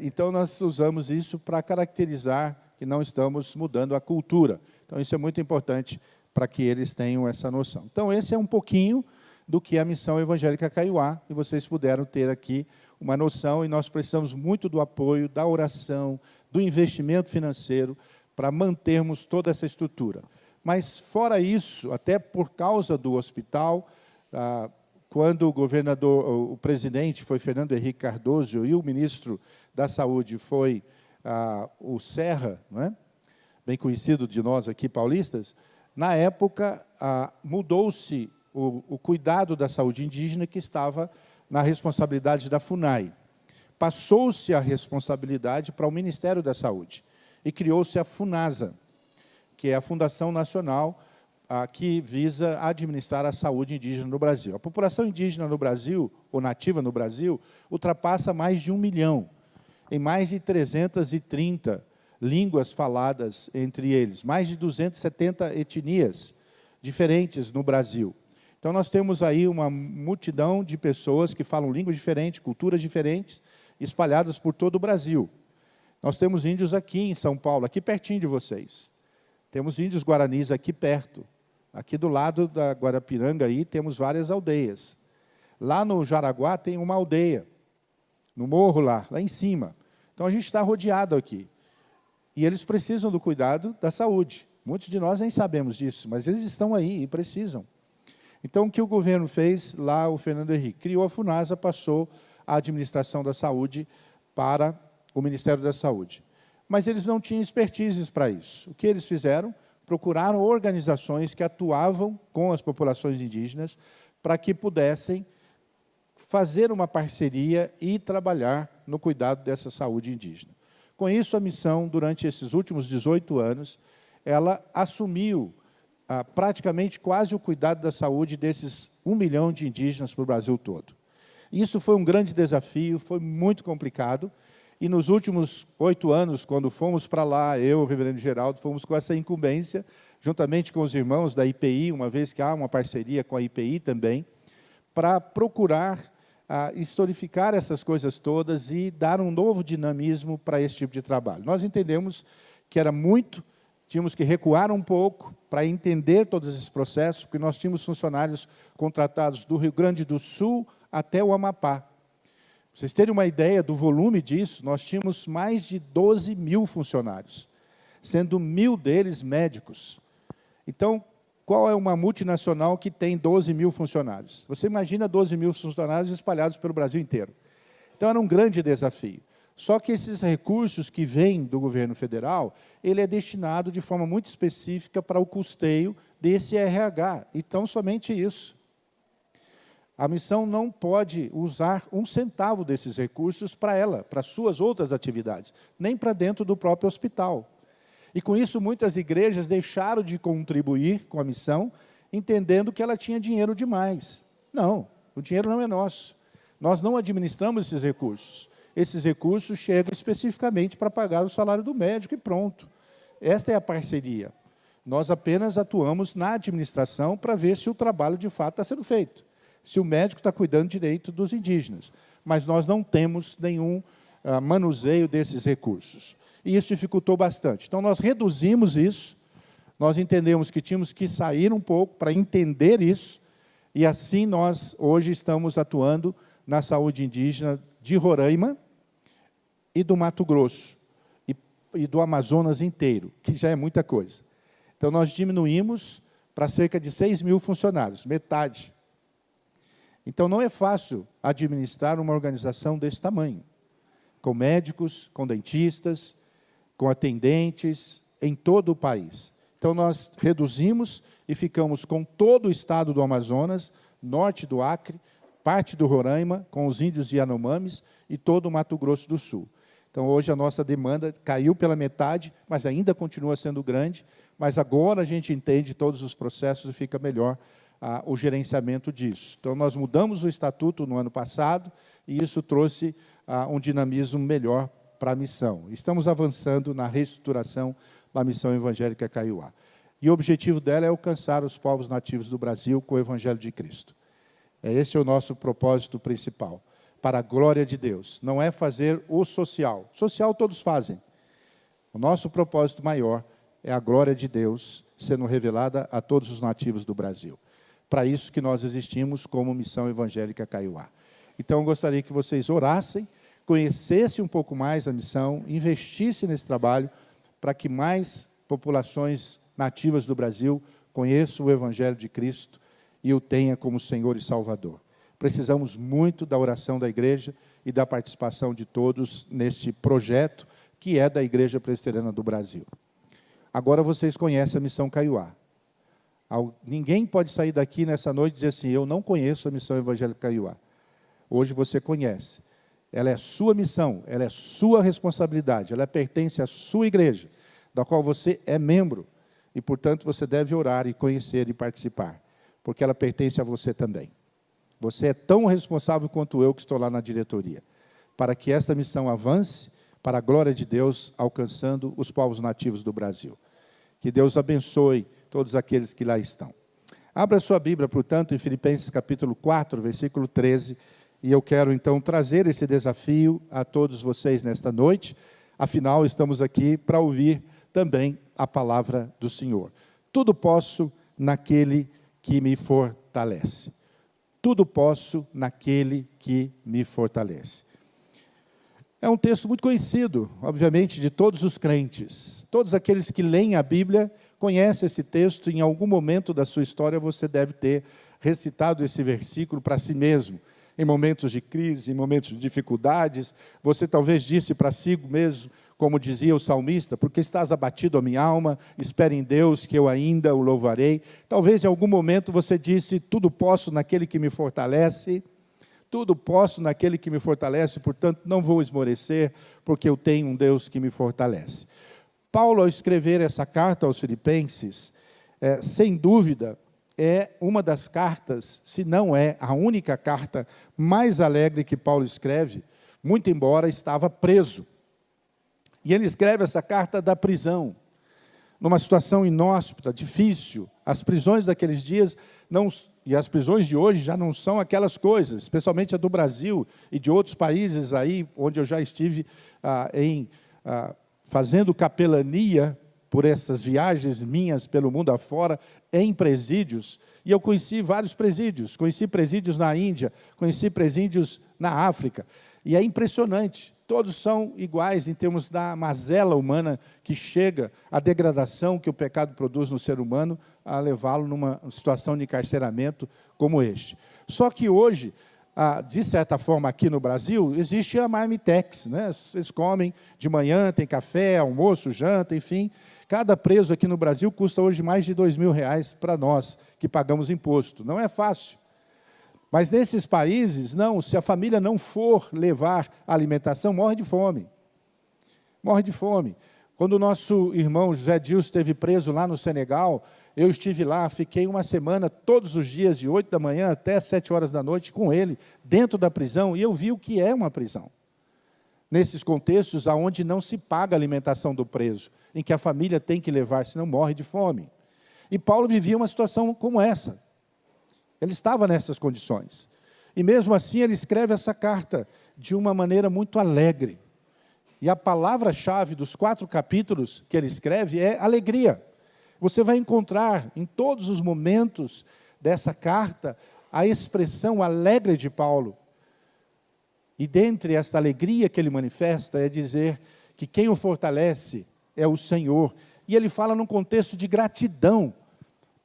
Então, nós usamos isso para caracterizar que não estamos mudando a cultura. Então, isso é muito importante para que eles tenham essa noção. Então, esse é um pouquinho do que é a Missão Evangélica Kaiowá, e vocês puderam ter aqui uma noção, e nós precisamos muito do apoio, da oração, do investimento financeiro, para mantermos toda essa estrutura. Mas, fora isso, até por causa do hospital, quando o presidente foi Fernando Henrique Cardoso, e o ministro da Saúde foi o Serra, não é? Bem conhecido de nós aqui, paulistas, na época mudou-se o cuidado da saúde indígena, que estava na responsabilidade da FUNAI. Passou-se a responsabilidade para o Ministério da Saúde e criou-se a FUNASA, que é a Fundação Nacional que visa administrar a saúde indígena no Brasil. A população indígena no Brasil, ou nativa no Brasil, ultrapassa mais de 1 milhão, em mais de 330 línguas faladas entre eles, mais de 270 etnias diferentes no Brasil. Então, nós temos aí uma multidão de pessoas que falam línguas diferentes, culturas diferentes, espalhadas por todo o Brasil. Nós temos índios aqui em São Paulo, aqui pertinho de vocês. Temos índios guaranis aqui perto. Aqui do lado da Guarapiranga aí, temos várias aldeias. Lá no Jaraguá tem uma aldeia, no morro lá em cima. Então, a gente está rodeado aqui. E eles precisam do cuidado da saúde. Muitos de nós nem sabemos disso, mas eles estão aí e precisam. Então, o que o governo fez lá, o Fernando Henrique? Criou a FUNASA, passou a administração da saúde para o Ministério da Saúde. Mas eles não tinham expertises para isso. O que eles fizeram? Procuraram organizações que atuavam com as populações indígenas para que pudessem fazer uma parceria e trabalhar no cuidado dessa saúde indígena. Com isso, a missão, durante esses últimos 18 anos, ela assumiu praticamente quase o cuidado da saúde desses 1 milhão de indígenas para o Brasil todo. Isso foi um grande desafio, foi muito complicado, e nos últimos 8 anos, quando fomos para lá, eu, o reverendo Geraldo, fomos com essa incumbência, juntamente com os irmãos da IPI, uma vez que há uma parceria com a IPI também, para procurar historificar essas coisas todas e dar um novo dinamismo para esse tipo de trabalho. Nós entendemos que era muito, tínhamos que recuar um pouco para entender todos esses processos, porque nós tínhamos funcionários contratados do Rio Grande do Sul até o Amapá. Para vocês terem uma ideia do volume disso, nós tínhamos mais de 12 mil funcionários, sendo 1.000 deles médicos. Então, qual é uma multinacional que tem 12 mil funcionários? Você imagina 12 mil funcionários espalhados pelo Brasil inteiro. Então, era um grande desafio. Só que esses recursos que vêm do governo federal, ele é destinado de forma muito específica para o custeio desse RH. Então, somente isso. A missão não pode usar 1 centavo desses recursos para ela, para suas outras atividades, nem para dentro do próprio hospital. E com isso, muitas igrejas deixaram de contribuir com a missão, entendendo que ela tinha dinheiro demais. Não, o dinheiro não é nosso. Nós não administramos esses recursos. Esses recursos chegam especificamente para pagar o salário do médico e pronto. Esta é a parceria. Nós apenas atuamos na administração para ver se o trabalho de fato está sendo feito. se o médico está cuidando direito dos indígenas. Mas nós não temos nenhum manuseio desses recursos. E isso dificultou bastante. Então, nós reduzimos isso, nós entendemos que tínhamos que sair um pouco para entender isso, e assim nós hoje estamos atuando na saúde indígena de Roraima e do Mato Grosso, e do Amazonas inteiro, que já é muita coisa. Então, nós diminuímos para cerca de 6 mil funcionários, metade. Então, não é fácil administrar uma organização desse tamanho, com médicos, com dentistas, com atendentes, em todo o país. Então, nós reduzimos e ficamos com todo o estado do Amazonas, norte do Acre, parte do Roraima, com os índios Yanomamis e todo o Mato Grosso do Sul. Então, hoje a nossa demanda caiu pela metade, mas ainda continua sendo grande, mas agora a gente entende todos os processos e fica melhor o gerenciamento disso. Então, nós mudamos o estatuto no ano passado e isso trouxe um dinamismo melhor para a missão. Estamos avançando na reestruturação da missão evangélica Kaiowá. E o objetivo dela é alcançar os povos nativos do Brasil com o Evangelho de Cristo. Esse é o nosso propósito principal, para a glória de Deus. Não é fazer o social. Social todos fazem. O nosso propósito maior é a glória de Deus sendo revelada a todos os nativos do Brasil. Para isso que nós existimos como Missão Evangélica Kaiowá. Então, eu gostaria que vocês orassem, conhecessem um pouco mais a missão, investissem nesse trabalho, para que mais populações nativas do Brasil conheçam o Evangelho de Cristo e o tenham como Senhor e Salvador. Precisamos muito da oração da igreja e da participação de todos neste projeto, que é da Igreja Presbiteriana do Brasil. Agora vocês conhecem a Missão Kaiowá. Ninguém pode sair daqui nessa noite e dizer assim, eu não conheço a Missão Evangélica Kaiowá. Hoje você conhece. Ela é sua missão, ela é sua responsabilidade, ela pertence à sua igreja, da qual você é membro, e, portanto, você deve orar e conhecer e participar, porque ela pertence a você também. Você é tão responsável quanto eu que estou lá na diretoria, para que esta missão avance para a glória de Deus, alcançando os povos nativos do Brasil. Que Deus abençoe todos aqueles que lá estão. Abra sua Bíblia, portanto, em Filipenses capítulo 4, versículo 13, e eu quero, então, trazer esse desafio a todos vocês nesta noite. Afinal, estamos aqui para ouvir também a palavra do Senhor. Tudo posso naquele que me fortalece. Tudo posso naquele que me fortalece. É um texto muito conhecido, obviamente, de todos os crentes. Todos aqueles que leem a Bíblia conhecem esse texto. Em algum momento da sua história você deve ter recitado esse versículo para si mesmo. Em momentos de crise, em momentos de dificuldades, você talvez disse para si mesmo, como dizia o salmista, porque estás abatido a minha alma, espere em Deus que eu ainda o louvarei. Talvez em algum momento você disse, tudo posso naquele que me fortalece, tudo posso naquele que me fortalece, portanto não vou esmorecer, porque eu tenho um Deus que me fortalece. Paulo, ao escrever essa carta aos Filipenses, sem dúvida, é uma das cartas, se não é a única carta mais alegre que Paulo escreve, muito embora estava preso. E ele escreve essa carta da prisão, numa situação inóspita, difícil. As prisões daqueles dias, e as prisões de hoje já não são aquelas coisas, especialmente a do Brasil e de outros países aí, onde eu já estive fazendo capelania por essas viagens minhas pelo mundo afora, em presídios, e eu conheci vários presídios, conheci presídios na Índia, conheci presídios na África, e é impressionante, todos são iguais em termos da mazela humana que chega, a degradação que o pecado produz no ser humano, a levá-lo numa situação de encarceramento como este. Só que hoje, de certa forma aqui no Brasil, existe a marmitex, né? Eles comem de manhã, tem café, almoço, janta, enfim. Cada preso aqui no Brasil custa hoje mais de R$2.000 para nós, que pagamos imposto. Não é fácil. Mas nesses países, não, se a família não for levar a alimentação, morre de fome. Morre de fome. Quando o nosso irmão José Dilson esteve preso lá no Senegal, eu estive lá, fiquei uma semana, todos os dias, de 8 da manhã até 7 horas da noite, com ele, dentro da prisão, e eu vi o que é uma prisão. Nesses contextos onde não se paga a alimentação do preso, em que a família tem que levar, senão morre de fome. E Paulo vivia uma situação como essa. Ele estava nessas condições. E mesmo assim ele escreve essa carta de uma maneira muito alegre. E a palavra-chave dos 4 capítulos que ele escreve é alegria. Você vai encontrar em todos os momentos dessa carta a expressão alegre de Paulo. E dentre esta alegria que ele manifesta é dizer que quem o fortalece é o Senhor. E ele fala num contexto de gratidão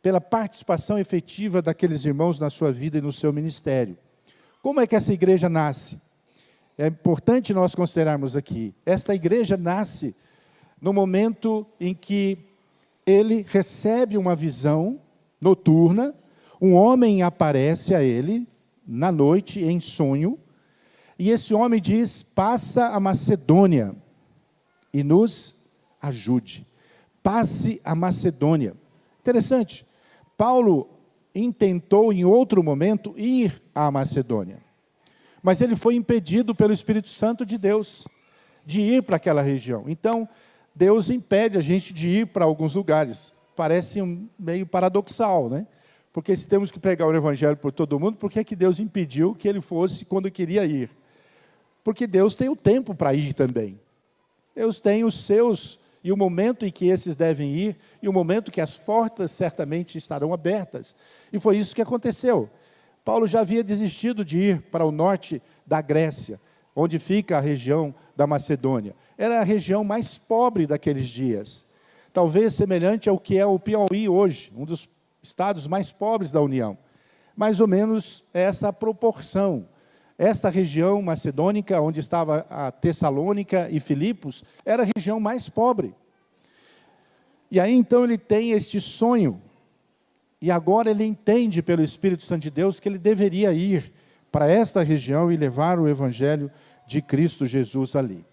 pela participação efetiva daqueles irmãos na sua vida e no seu ministério. Como é que essa igreja nasce? É importante nós considerarmos aqui. Esta igreja nasce no momento em que ele recebe uma visão noturna, um homem aparece a ele na noite em sonho, e esse homem diz: passa a Macedônia e nos ajude. Passe a Macedônia. Interessante, Paulo intentou em outro momento ir à Macedônia, mas ele foi impedido pelo Espírito Santo de Deus de ir para aquela região. Então, Deus impede a gente de ir para alguns lugares. Parece meio paradoxal, né? Porque se temos que pregar o evangelho por todo mundo, por que Deus impediu que ele fosse quando queria ir? Porque Deus tem o tempo para ir também. Deus tem os seus, e o momento em que esses devem ir, e o momento que as portas certamente estarão abertas. E foi isso que aconteceu. Paulo já havia desistido de ir para o norte da Grécia, onde fica a região da Macedônia. Era a região mais pobre daqueles dias. Talvez semelhante ao que é o Piauí hoje, um dos estados mais pobres da União. Mais ou menos essa proporção. Esta região macedônica, onde estava a Tessalônica e Filipos, era a região mais pobre. E aí então ele tem este sonho, e agora ele entende pelo Espírito Santo de Deus que ele deveria ir para esta região e levar o Evangelho de Cristo Jesus ali.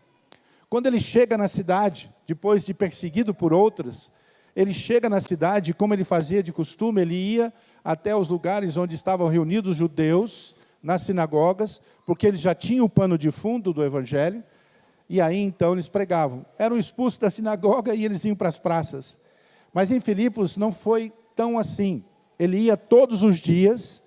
Quando ele chega na cidade, depois de perseguido por outras, ele chega na cidade, como ele fazia de costume, ele ia até os lugares onde estavam reunidos os judeus, nas sinagogas, porque eles já tinham o pano de fundo do Evangelho, e aí então eles pregavam. Eram expulsos da sinagoga e eles iam para as praças. Mas em Filipos não foi tão assim. Ele ia todos os dias,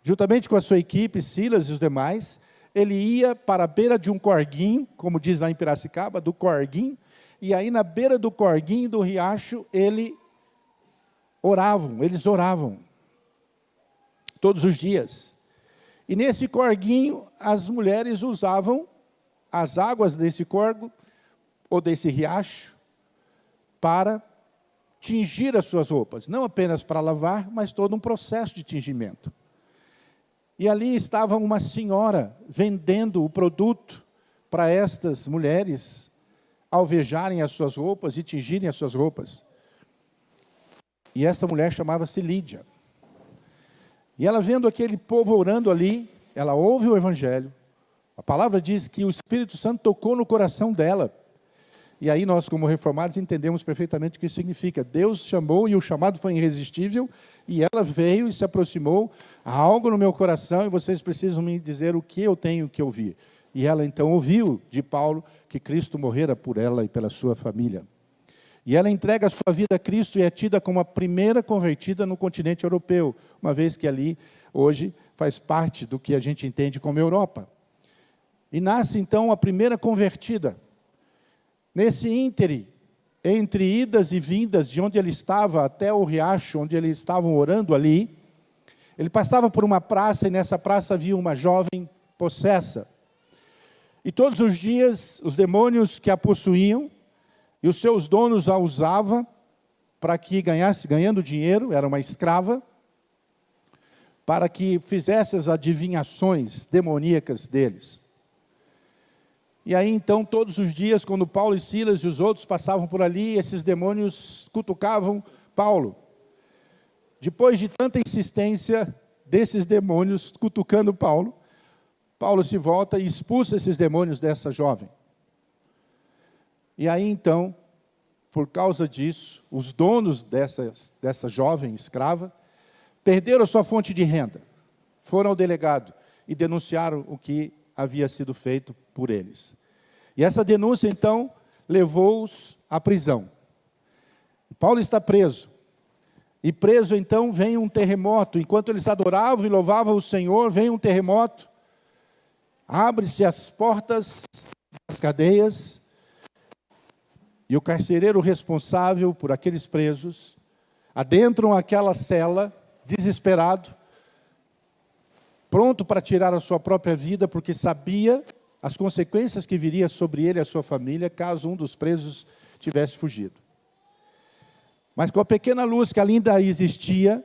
juntamente com a sua equipe, Silas e os demais, ele ia para a beira de um corguinho, como diz lá em Piracicaba, do corguinho, e aí na beira do corguinho do riacho, eles oravam, todos os dias. E nesse corguinho, as mulheres usavam as águas desse corgo, ou desse riacho, para tingir as suas roupas. Não apenas para lavar, mas todo um processo de tingimento. E ali estava uma senhora vendendo o produto para estas mulheres alvejarem as suas roupas e tingirem as suas roupas. E esta mulher chamava-se Lídia. E ela vendo aquele povo orando ali, ela ouve o Evangelho. A palavra diz que o Espírito Santo tocou no coração dela. E aí nós, como reformados, entendemos perfeitamente o que isso significa. Deus chamou e o chamado foi irresistível, e ela veio e se aproximou. Há algo no meu coração e vocês precisam me dizer o que eu tenho que ouvir. E ela então ouviu de Paulo que Cristo morrera por ela e pela sua família. E ela entrega a sua vida a Cristo e é tida como a primeira convertida no continente europeu, uma vez que ali, hoje, faz parte do que a gente entende como Europa. E nasce então a primeira convertida. Nesse íntere, entre idas e vindas, de onde ele estava até o riacho, onde eles estavam orando ali, ele passava por uma praça, e nessa praça havia uma jovem possessa. E todos os dias, os demônios que a possuíam, e os seus donos a usavam para que ganhando dinheiro, era uma escrava, para que fizesse as adivinhações demoníacas deles. E aí então, todos os dias, quando Paulo e Silas e os outros passavam por ali, esses demônios cutucavam Paulo. Depois de tanta insistência desses demônios cutucando Paulo, Paulo se volta e expulsa esses demônios dessa jovem. E aí então, por causa disso, os donos dessa jovem escrava perderam a sua fonte de renda. Foram ao delegado e denunciaram o que havia sido feito por eles. E essa denúncia, então, levou-os à prisão. Paulo está preso. E preso então vem um terremoto. Enquanto eles adoravam e louvavam o Senhor, vem um terremoto. Abre-se as portas das cadeias. E o carcereiro responsável por aqueles presos adentram aquela cela, desesperado, pronto para tirar a sua própria vida, porque sabia as consequências que viria sobre ele e a sua família, caso um dos presos tivesse fugido. Mas com a pequena luz que ainda existia,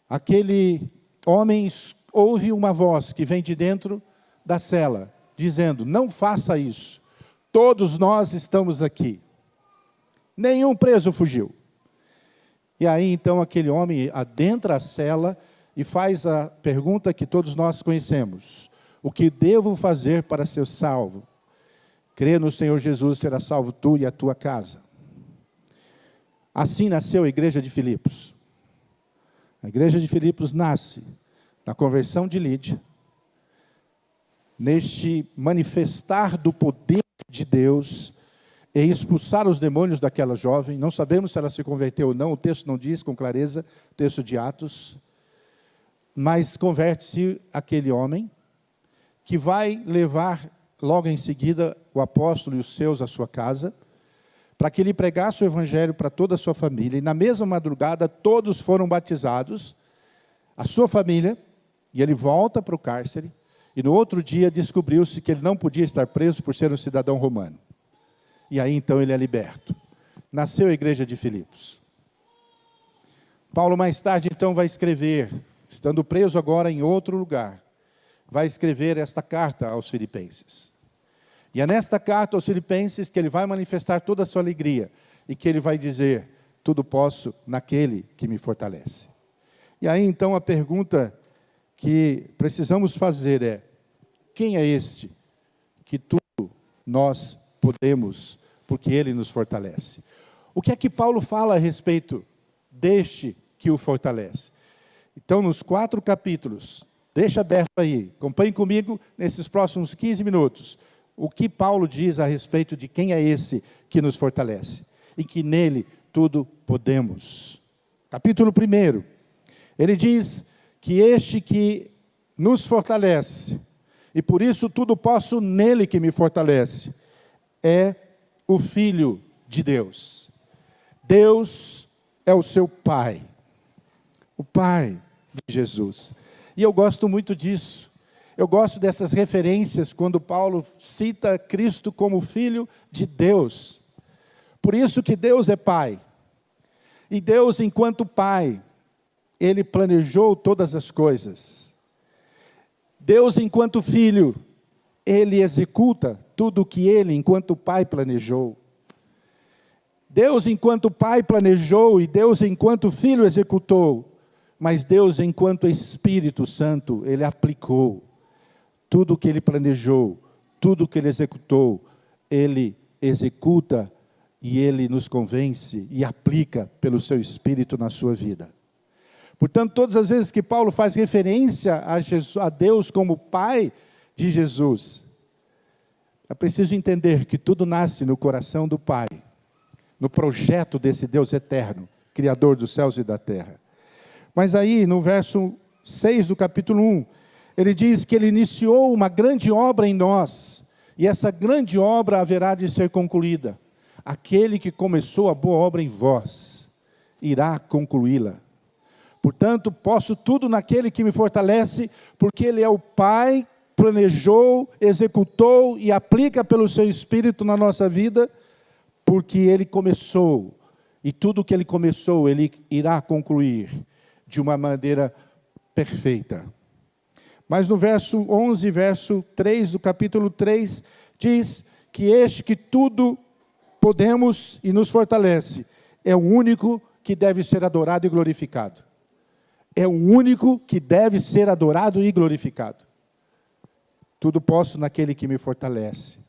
aquele homem ouve uma voz que vem de dentro da cela, dizendo: não faça isso, todos nós estamos aqui. Nenhum preso fugiu. E aí então aquele homem adentra a cela e faz a pergunta que todos nós conhecemos: o que devo fazer para ser salvo? Crê no Senhor Jesus, será salvo tu e a tua casa. Assim nasceu a igreja de Filipos. A igreja de Filipos nasce na conversão de Lídia, neste manifestar do poder de Deus e expulsar os demônios daquela jovem. Não sabemos se ela se converteu ou não, o texto não diz com clareza, o texto de Atos. Mas converte-se aquele homem, que vai levar logo em seguida o apóstolo e os seus à sua casa, para que ele pregasse o evangelho para toda a sua família. E na mesma madrugada todos foram batizados, a sua família, e ele volta para o cárcere. E no outro dia descobriu-se que ele não podia estar preso por ser um cidadão romano. E aí então ele é liberto. Nasceu a igreja de Filipos. Paulo mais tarde então vai escrever, estando preso agora em outro lugar, vai escrever esta carta aos filipenses. E é nesta carta aos filipenses que ele vai manifestar toda a sua alegria, e que ele vai dizer: tudo posso naquele que me fortalece. E aí então a pergunta que precisamos fazer é: quem é este que tudo nós podemos, porque ele nos fortalece? O que é que Paulo fala a respeito deste que o fortalece? Então, nos 4 capítulos, deixa aberto aí, acompanhe comigo nesses próximos 15 minutos, o que Paulo diz a respeito de quem é esse que nos fortalece, e que nele tudo podemos. Capítulo 1, ele diz que este que nos fortalece, e por isso tudo posso nele que me fortalece, é o Filho de Deus. Deus é o seu Pai, o Pai de Jesus. E eu gosto muito disso. Eu gosto dessas referências quando Paulo cita Cristo como Filho de Deus. Por isso que Deus é Pai. E Deus, enquanto Pai, Ele planejou todas as coisas. Deus, enquanto Filho, Ele executa tudo o que Ele, enquanto Pai, planejou. Deus, enquanto Pai, planejou, e Deus, enquanto Filho, executou. Mas Deus, enquanto Espírito Santo, Ele aplicou. Tudo o que Ele planejou, tudo o que Ele executou, Ele executa e Ele nos convence e aplica pelo seu Espírito na sua vida. Portanto, todas as vezes que Paulo faz referência a Deus como Pai de Jesus, é preciso entender que tudo nasce no coração do Pai, no projeto desse Deus eterno, Criador dos céus e da terra. Mas aí, no verso 6 do capítulo 1, ele diz que Ele iniciou uma grande obra em nós, e essa grande obra haverá de ser concluída. Aquele que começou a boa obra em vós, irá concluí-la. Portanto, posso tudo naquele que me fortalece, porque Ele é o Pai, planejou, executou e aplica pelo seu Espírito na nossa vida, porque Ele começou, e tudo que Ele começou, Ele irá concluir de uma maneira perfeita. Mas no verso 11, verso 3 do capítulo 3, diz que este que tudo podemos e nos fortalece, é o único que deve ser adorado e glorificado. É o único que deve ser adorado e glorificado. Tudo posso naquele que me fortalece,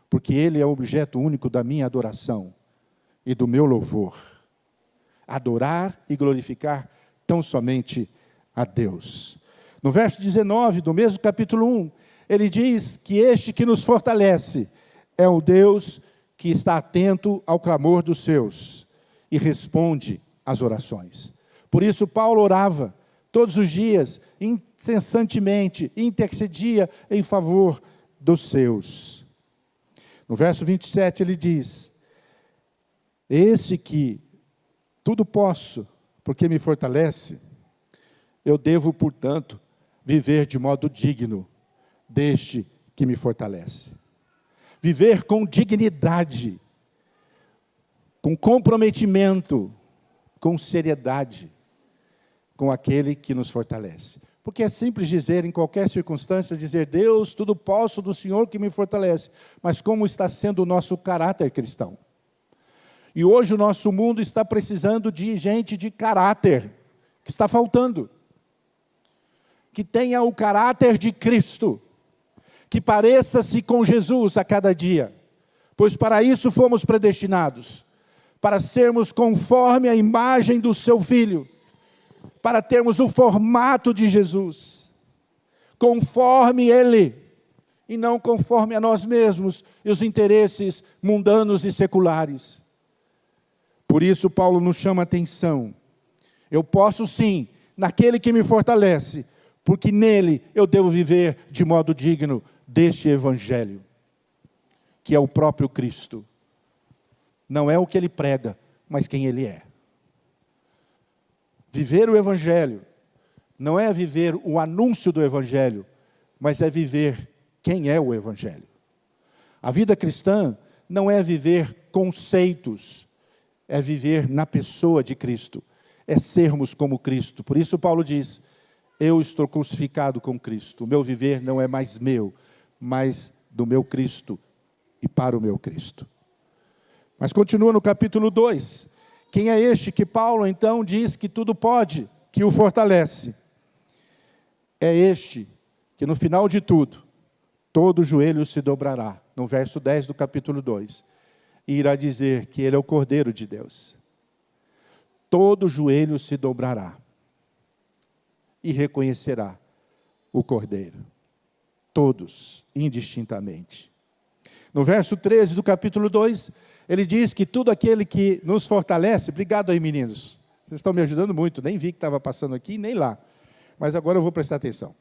porque Ele é o objeto único da minha adoração e do meu louvor. Adorar e glorificar tão somente a Deus. No verso 19 do mesmo capítulo 1, ele diz que este que nos fortalece é o Deus que está atento ao clamor dos seus e responde as orações. Por isso Paulo orava todos os dias, incessantemente, intercedia em favor dos seus. No verso 27 ele diz: esse que tudo posso, porque me fortalece, eu devo, portanto, viver de modo digno deste que me fortalece. Viver com dignidade, com comprometimento, com seriedade, com aquele que nos fortalece. Porque é simples dizer, em qualquer circunstância, dizer: Deus, tudo posso do Senhor que me fortalece. Mas como está sendo o nosso caráter cristão? E hoje o nosso mundo está precisando de gente de caráter, que está faltando. Que tenha o caráter de Cristo, que pareça-se com Jesus a cada dia. Pois para isso fomos predestinados, para sermos conforme a imagem do seu Filho, para termos o formato de Jesus, conforme Ele, e não conforme a nós mesmos e os interesses mundanos e seculares. Por isso Paulo nos chama a atenção. Eu posso sim, naquele que me fortalece, porque nele eu devo viver de modo digno deste Evangelho, que é o próprio Cristo. Não é o que ele prega, mas quem ele é. Viver o Evangelho não é viver o anúncio do Evangelho, mas é viver quem é o Evangelho. A vida cristã não é viver conceitos, é viver na pessoa de Cristo, é sermos como Cristo. Por isso Paulo diz: eu estou crucificado com Cristo, o meu viver não é mais meu, mas do meu Cristo e para o meu Cristo. Mas continua no capítulo 2, quem é este que Paulo então diz que tudo pode, que o fortalece? É este que no final de tudo, todo joelho se dobrará, no verso 10 do capítulo 2, e irá dizer que ele é o Cordeiro de Deus. Todo joelho se dobrará e reconhecerá o Cordeiro. Todos, indistintamente. No verso 13 do capítulo 2, ele diz que tudo aquele que nos fortalece, obrigado aí meninos, vocês estão me ajudando muito, nem vi que estava passando aqui, nem lá, mas agora eu vou prestar atenção.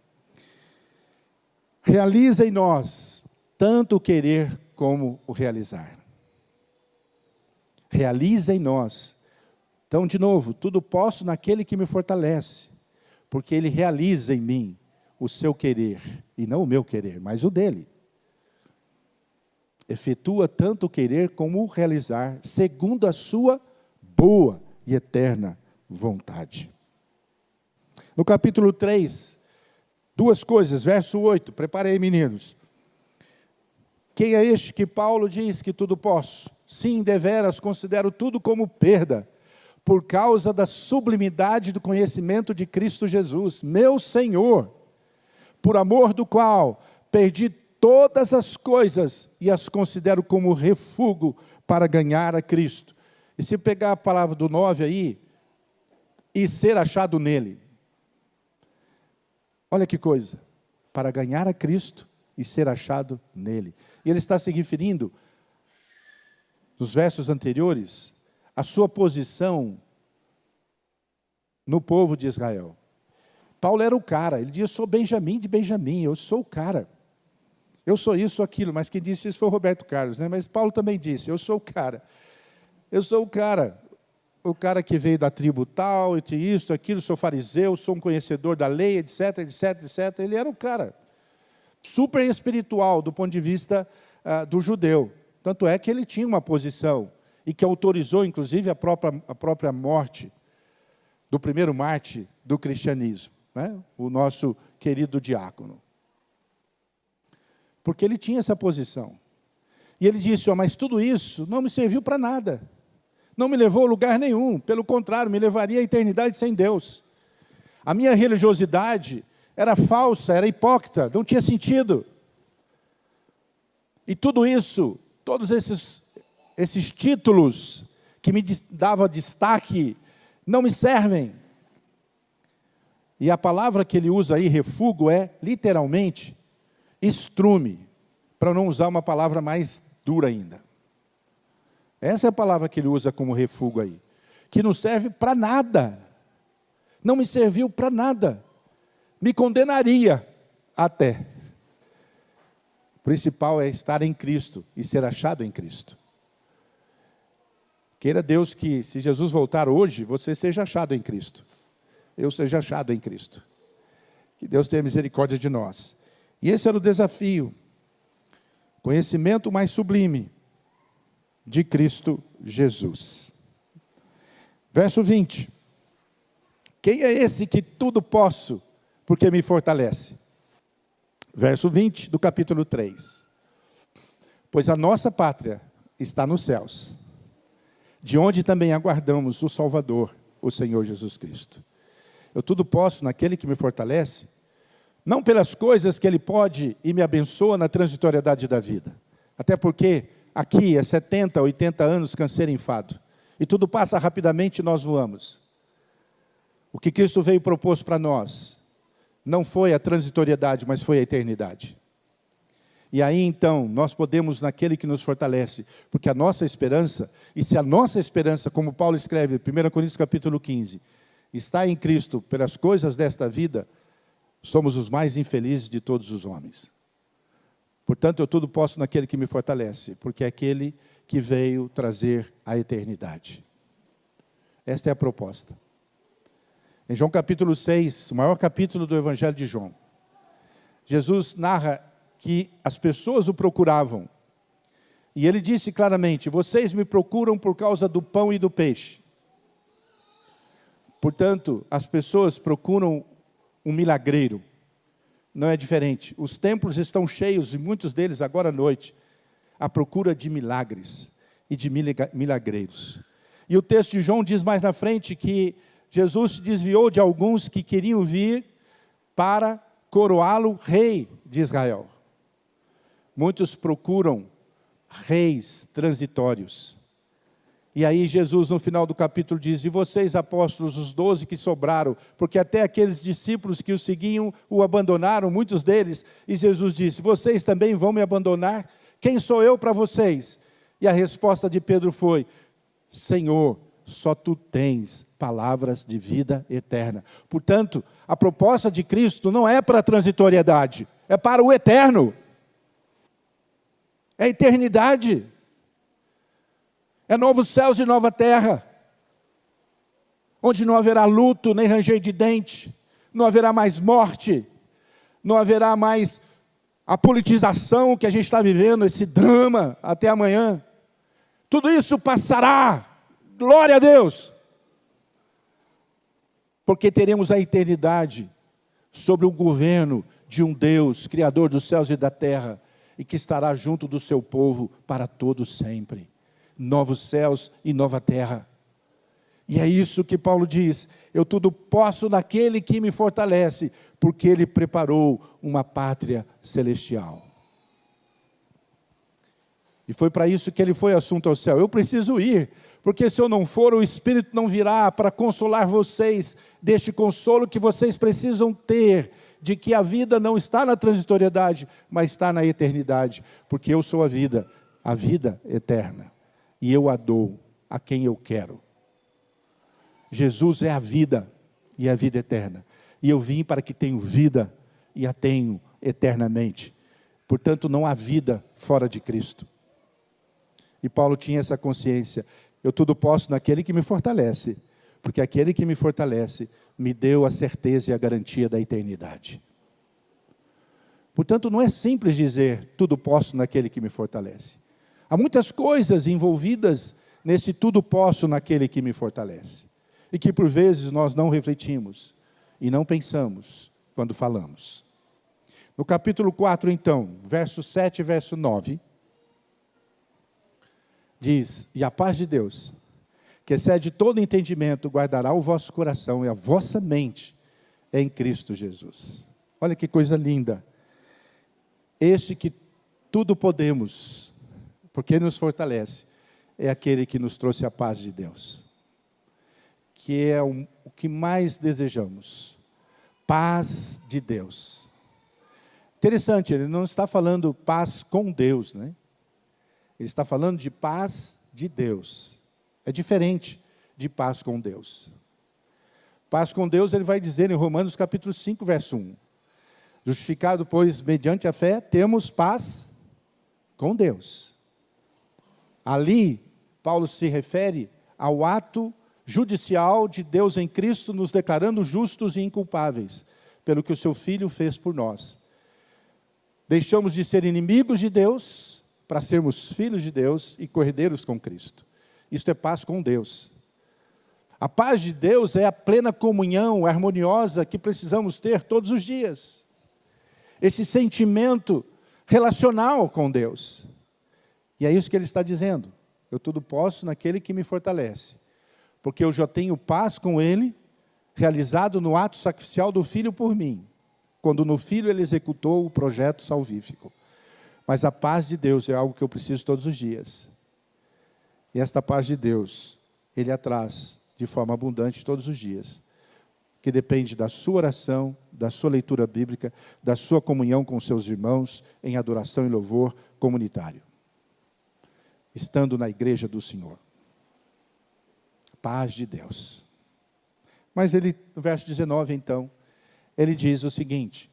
Realiza em nós tanto o querer como o realizar. Realiza em nós. Então, de novo, tudo posso naquele que me fortalece, porque ele realiza em mim o seu querer, e não o meu querer, mas o dele. Efetua tanto o querer como o realizar, segundo a sua boa e eterna vontade. No capítulo 3, duas coisas, verso 8, preparei meninos. Quem é este que Paulo diz que tudo posso? Sim, deveras considero tudo como perda, por causa da sublimidade do conhecimento de Cristo Jesus, meu Senhor, por amor do qual perdi todas as coisas e as considero como refúgio para ganhar a Cristo. E se pegar a palavra do 9 aí, e ser achado nele. Olha que coisa, para ganhar a Cristo e ser achado nele. E ele está se referindo, nos versos anteriores, a sua posição no povo de Israel. Paulo era o cara, ele dizia: eu sou Benjamim de Benjamim, eu sou o cara. Eu sou isso, aquilo, mas quem disse isso foi o Roberto Carlos, né? Mas Paulo também disse: eu sou o cara. Eu sou o cara que veio da tribo tal, e isso, aquilo, sou fariseu, sou um conhecedor da lei, etc, etc, etc. Ele era o cara, super espiritual do ponto de vista do judeu. Tanto é que ele tinha uma posição, e que autorizou, inclusive, a própria morte do primeiro mártir do cristianismo, né? O nosso querido diácono. Porque ele tinha essa posição. E ele disse: mas tudo isso não me serviu para nada. Não me levou a lugar nenhum. Pelo contrário, me levaria à eternidade sem Deus. A minha religiosidade era falsa, era hipócrita, não tinha sentido. E tudo isso, todos esses títulos que me davam destaque, não me servem. E a palavra que ele usa aí, refúgio, é literalmente estrume, para não usar uma palavra mais dura ainda. Essa é a palavra que ele usa como refúgio aí. que não serve para nada. Não me serviu para nada. Me condenaria até. O principal é estar em Cristo e ser achado em Cristo. Queira Deus que, se Jesus voltar hoje, você seja achado em Cristo. Eu seja achado em Cristo. Que Deus tenha misericórdia de nós. E esse era o desafio. Conhecimento mais sublime de Cristo Jesus. Verso 20. Quem é esse que tudo posso, porque me fortalece? Verso 20 do capítulo 3. Pois a nossa pátria está nos céus, de onde também aguardamos o Salvador, o Senhor Jesus Cristo. Eu tudo posso naquele que me fortalece, não pelas coisas que Ele pode e me abençoa na transitoriedade da vida. Até porque aqui é 70, 80 anos canseiro e enfado. E tudo passa rapidamente e nós voamos. O que Cristo veio propor para nós não foi a transitoriedade, mas foi a eternidade. E aí então, nós podemos naquele que nos fortalece, porque a nossa esperança, e se a nossa esperança, como Paulo escreve, 1 Coríntios capítulo 15, está em Cristo pelas coisas desta vida, somos os mais infelizes de todos os homens. Portanto, eu tudo posso naquele que me fortalece, porque é aquele que veio trazer a eternidade. Esta é a proposta. Em João capítulo 6, o maior capítulo do Evangelho de João, Jesus narra que as pessoas o procuravam. E ele disse claramente: vocês me procuram por causa do pão e do peixe. Portanto, as pessoas procuram um milagreiro. Não é diferente. Os templos estão cheios, e muitos deles agora à noite, à procura de milagres e de milagreiros. E o texto de João diz mais na frente que Jesus se desviou de alguns que queriam vir para coroá-lo rei de Israel. Muitos procuram reis transitórios. E aí Jesus no final do capítulo diz: e vocês apóstolos, os 12 que sobraram, porque até aqueles discípulos que o seguiam o abandonaram, muitos deles. E Jesus disse: vocês também vão me abandonar? Quem sou eu para vocês? E a resposta de Pedro foi: Senhor, só tu tens palavras de vida eterna. Portanto, a proposta de Cristo não é para a transitoriedade, é para o eterno. É eternidade. É novos céus e nova terra, onde não haverá luto, nem ranger de dente, não haverá mais morte, não haverá mais a politização que a gente está vivendo, esse drama até amanhã. Tudo isso passará, glória a Deus, porque teremos a eternidade sobre o governo de um Deus, Criador dos céus e da terra, e que estará junto do seu povo para todo sempre. Novos céus e nova terra. E é isso que Paulo diz: eu tudo posso naquele que me fortalece, porque Ele preparou uma pátria celestial. E foi para isso que Ele foi assunto ao céu. Eu preciso ir, porque se eu não for, o Espírito não virá para consolar vocês deste consolo que vocês precisam ter, de que a vida não está na transitoriedade, mas está na eternidade, porque eu sou a vida eterna. E eu a dou a quem eu quero. Jesus é a vida e a vida eterna. E eu vim para que tenham vida e a tenho eternamente. Portanto, não há vida fora de Cristo. E Paulo tinha essa consciência. Eu tudo posso naquele que me fortalece. Porque aquele que me fortalece me deu a certeza e a garantia da eternidade. Portanto, não é simples dizer tudo posso naquele que me fortalece. Há muitas coisas envolvidas nesse tudo posso naquele que me fortalece. E que por vezes nós não refletimos e não pensamos quando falamos. No capítulo 4 então, verso 7 e verso 9, diz: e a paz de Deus, que excede todo entendimento, guardará o vosso coração e a vossa mente em Cristo Jesus. Olha que coisa linda. Este que tudo podemos, porque Ele nos fortalece, é aquele que nos trouxe a paz de Deus, que é o que mais desejamos, paz de Deus. Interessante, ele não está falando paz com Deus, né? Ele está falando de paz de Deus. É diferente de paz com Deus. Paz com Deus, ele vai dizer em Romanos capítulo 5, verso 1. Justificado, pois, mediante a fé, temos paz com Deus. Ali, Paulo se refere ao ato judicial de Deus em Cristo, nos declarando justos e inculpáveis, pelo que o seu Filho fez por nós. Deixamos de ser inimigos de Deus, para sermos filhos de Deus e cordeiros com Cristo. Isto é paz com Deus. A paz de Deus é a plena comunhão harmoniosa que precisamos ter todos os dias. Esse sentimento relacional com Deus. E é isso que ele está dizendo. Eu tudo posso naquele que me fortalece. Porque eu já tenho paz com ele, realizado no ato sacrificial do Filho por mim. Quando no Filho ele executou o projeto salvífico. Mas a paz de Deus é algo que eu preciso todos os dias. E esta paz de Deus, ele a traz de forma abundante todos os dias. Que depende da sua oração, da sua leitura bíblica, da sua comunhão com seus irmãos, em adoração e louvor comunitário. Estando na igreja do Senhor. Paz de Deus. Mas ele, no verso 19, então, ele diz o seguinte: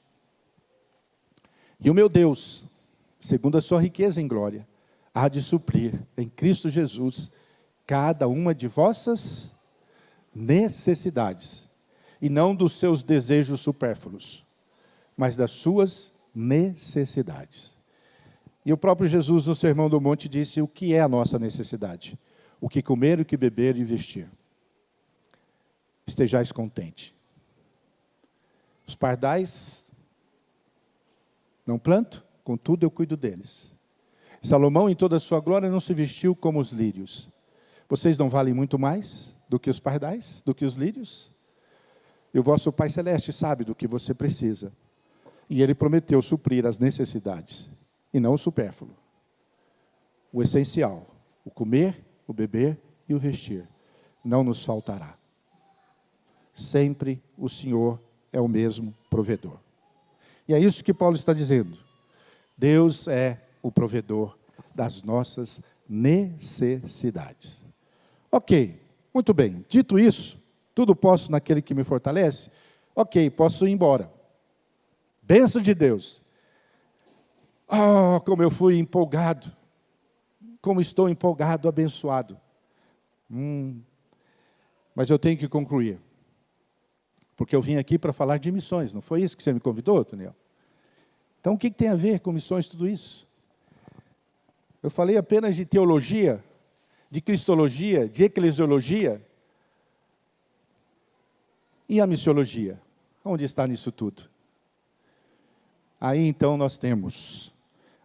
e o meu Deus, segundo a sua riqueza em glória, há de suprir em Cristo Jesus cada uma de vossas necessidades, e não dos seus desejos supérfluos, mas das suas necessidades. E o próprio Jesus, no Sermão do Monte, disse o que é a nossa necessidade: o que comer, o que beber e vestir. Estejais contente. Os pardais não plantam, contudo eu cuido deles. Salomão, em toda a sua glória, não se vestiu como os lírios. Vocês não valem muito mais do que os pardais, do que os lírios? E o vosso Pai Celeste sabe do que você precisa. E Ele prometeu suprir as necessidades, e não o supérfluo. O essencial, o comer, o beber e o vestir, não nos faltará. Sempre o Senhor é o mesmo provedor. E é isso que Paulo está dizendo. Deus é o provedor das nossas necessidades. Ok, muito bem. Dito isso, tudo posso naquele que me fortalece? Ok, posso ir embora. Bênção de Deus. Oh, como eu fui empolgado. Como estou empolgado, abençoado. Mas eu tenho que concluir. Porque eu vim aqui para falar de missões. Não foi isso que você me convidou, Toniel? Então, o que tem a ver com missões tudo isso? Eu falei apenas de teologia, de cristologia, de eclesiologia. E a missiologia? Onde está nisso tudo? Aí, então, nós temos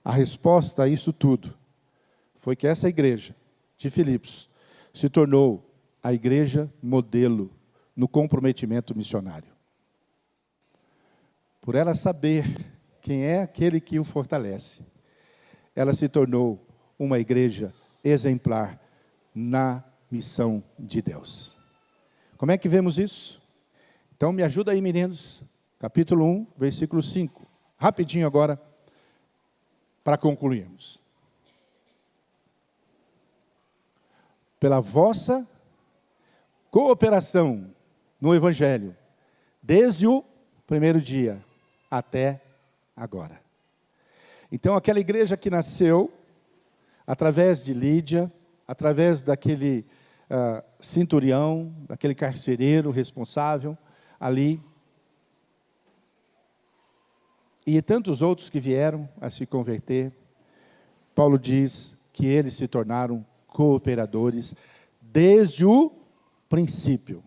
a resposta a isso tudo. Foi que essa igreja de Filipos se tornou a igreja modelo no comprometimento missionário. Por ela saber quem é aquele que o fortalece, ela se tornou uma igreja exemplar na missão de Deus. Como é que vemos isso? Então me ajuda aí, meninos, capítulo 1, versículo 5. Rapidinho agora, para concluirmos. Pela vossa cooperação no Evangelho, desde o primeiro dia até agora. Então, aquela igreja que nasceu através de Lídia, através daquele centurião, daquele carcereiro responsável ali, e tantos outros que vieram a se converter, Paulo diz que eles se tornaram cooperadores desde o princípio.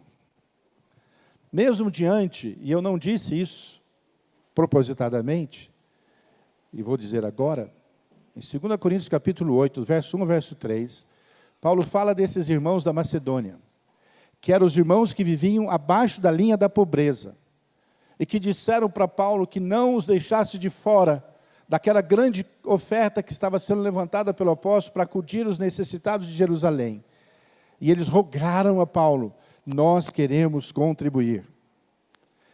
Mesmo diante, e eu não disse isso propositadamente, e vou dizer agora, em 2 Coríntios capítulo 8, verso 1 ao verso 3, Paulo fala desses irmãos da Macedônia, que eram os irmãos que viviam abaixo da linha da pobreza, e que disseram para Paulo que não os deixasse de fora daquela grande oferta que estava sendo levantada pelo apóstolo para acudir os necessitados de Jerusalém. E eles rogaram a Paulo: nós queremos contribuir.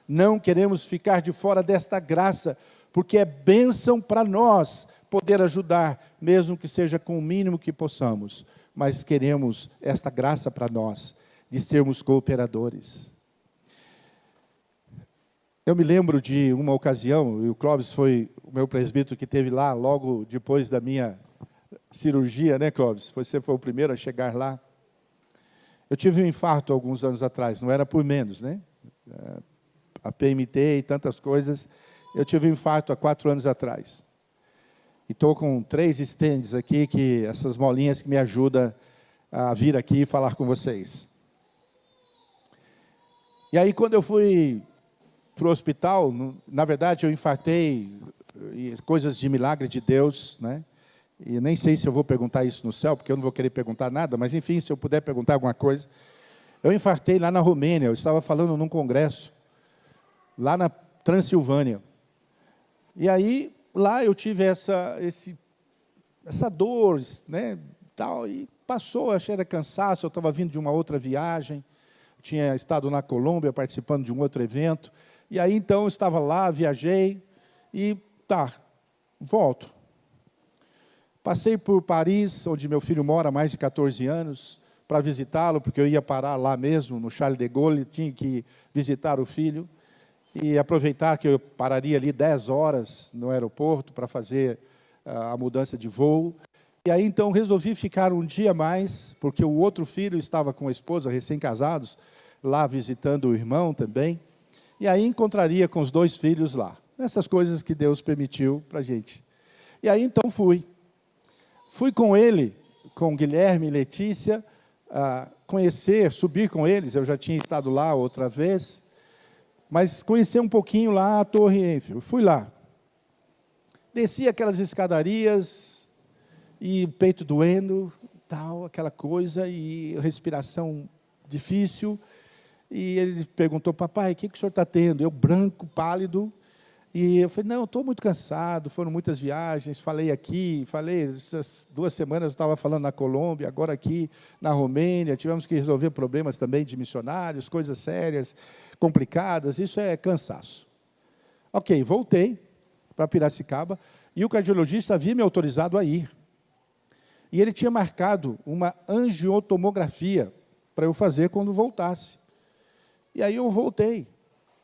Não queremos ficar de fora desta graça, porque é bênção para nós poder ajudar, mesmo que seja com o mínimo que possamos. Mas queremos esta graça para nós, de sermos cooperadores. Eu me lembro de uma ocasião, e o Clóvis foi o meu presbítero que esteve lá logo depois da minha cirurgia, né, Clóvis? Você foi o primeiro a chegar lá. Eu tive um infarto alguns anos atrás, não era por menos, né? A PMT e tantas coisas. Eu tive um infarto há 4 anos atrás. E estou com 3 stands aqui, essas molinhas que me ajudam a vir aqui e falar com vocês. E aí, quando eu fui para o hospital, na verdade, eu infartei, coisas de milagre de Deus, né? E nem sei se eu vou perguntar isso no céu, porque eu não vou querer perguntar nada, mas, enfim, se eu puder perguntar alguma coisa. Eu infartei lá na Romênia, eu estava falando num congresso, lá na Transilvânia. E aí, lá eu tive essa dor, né, tal, e passou, eu achei que era cansaço, eu estava vindo de uma outra viagem, tinha estado na Colômbia participando de um outro evento, e aí então eu estava lá, viajei, e volto. Passei por Paris, onde meu filho mora há mais de 14 anos, para visitá-lo, porque eu ia parar lá mesmo, no Charles de Gaulle, tinha que visitar o filho, e aproveitar que eu pararia ali 10 horas no aeroporto para fazer a mudança de voo. E aí, então, resolvi ficar um dia mais, porque o outro filho estava com a esposa, recém-casados, lá visitando o irmão também. E aí encontraria com os 2 filhos lá. Essas coisas que Deus permitiu para a gente. E aí, então, fui. Fui com ele, com Guilherme e Letícia, conhecer, subir com eles. Eu já tinha estado lá outra vez. Mas conhecer um pouquinho lá a Torre Eiffel. Fui lá. Desci aquelas escadarias, e peito doendo, tal, aquela coisa, e respiração difícil. E ele perguntou, papai, o que o senhor está tendo? Eu, branco, pálido. E eu falei, não, estou muito cansado, foram muitas viagens, falei, essas 2 semanas eu estava falando na Colômbia, agora aqui na Romênia, tivemos que resolver problemas também de missionários, coisas sérias, complicadas, isso é cansaço. Ok, voltei para Piracicaba, e o cardiologista havia me autorizado a ir. E ele tinha marcado uma angiotomografia para eu fazer quando voltasse. E aí eu voltei.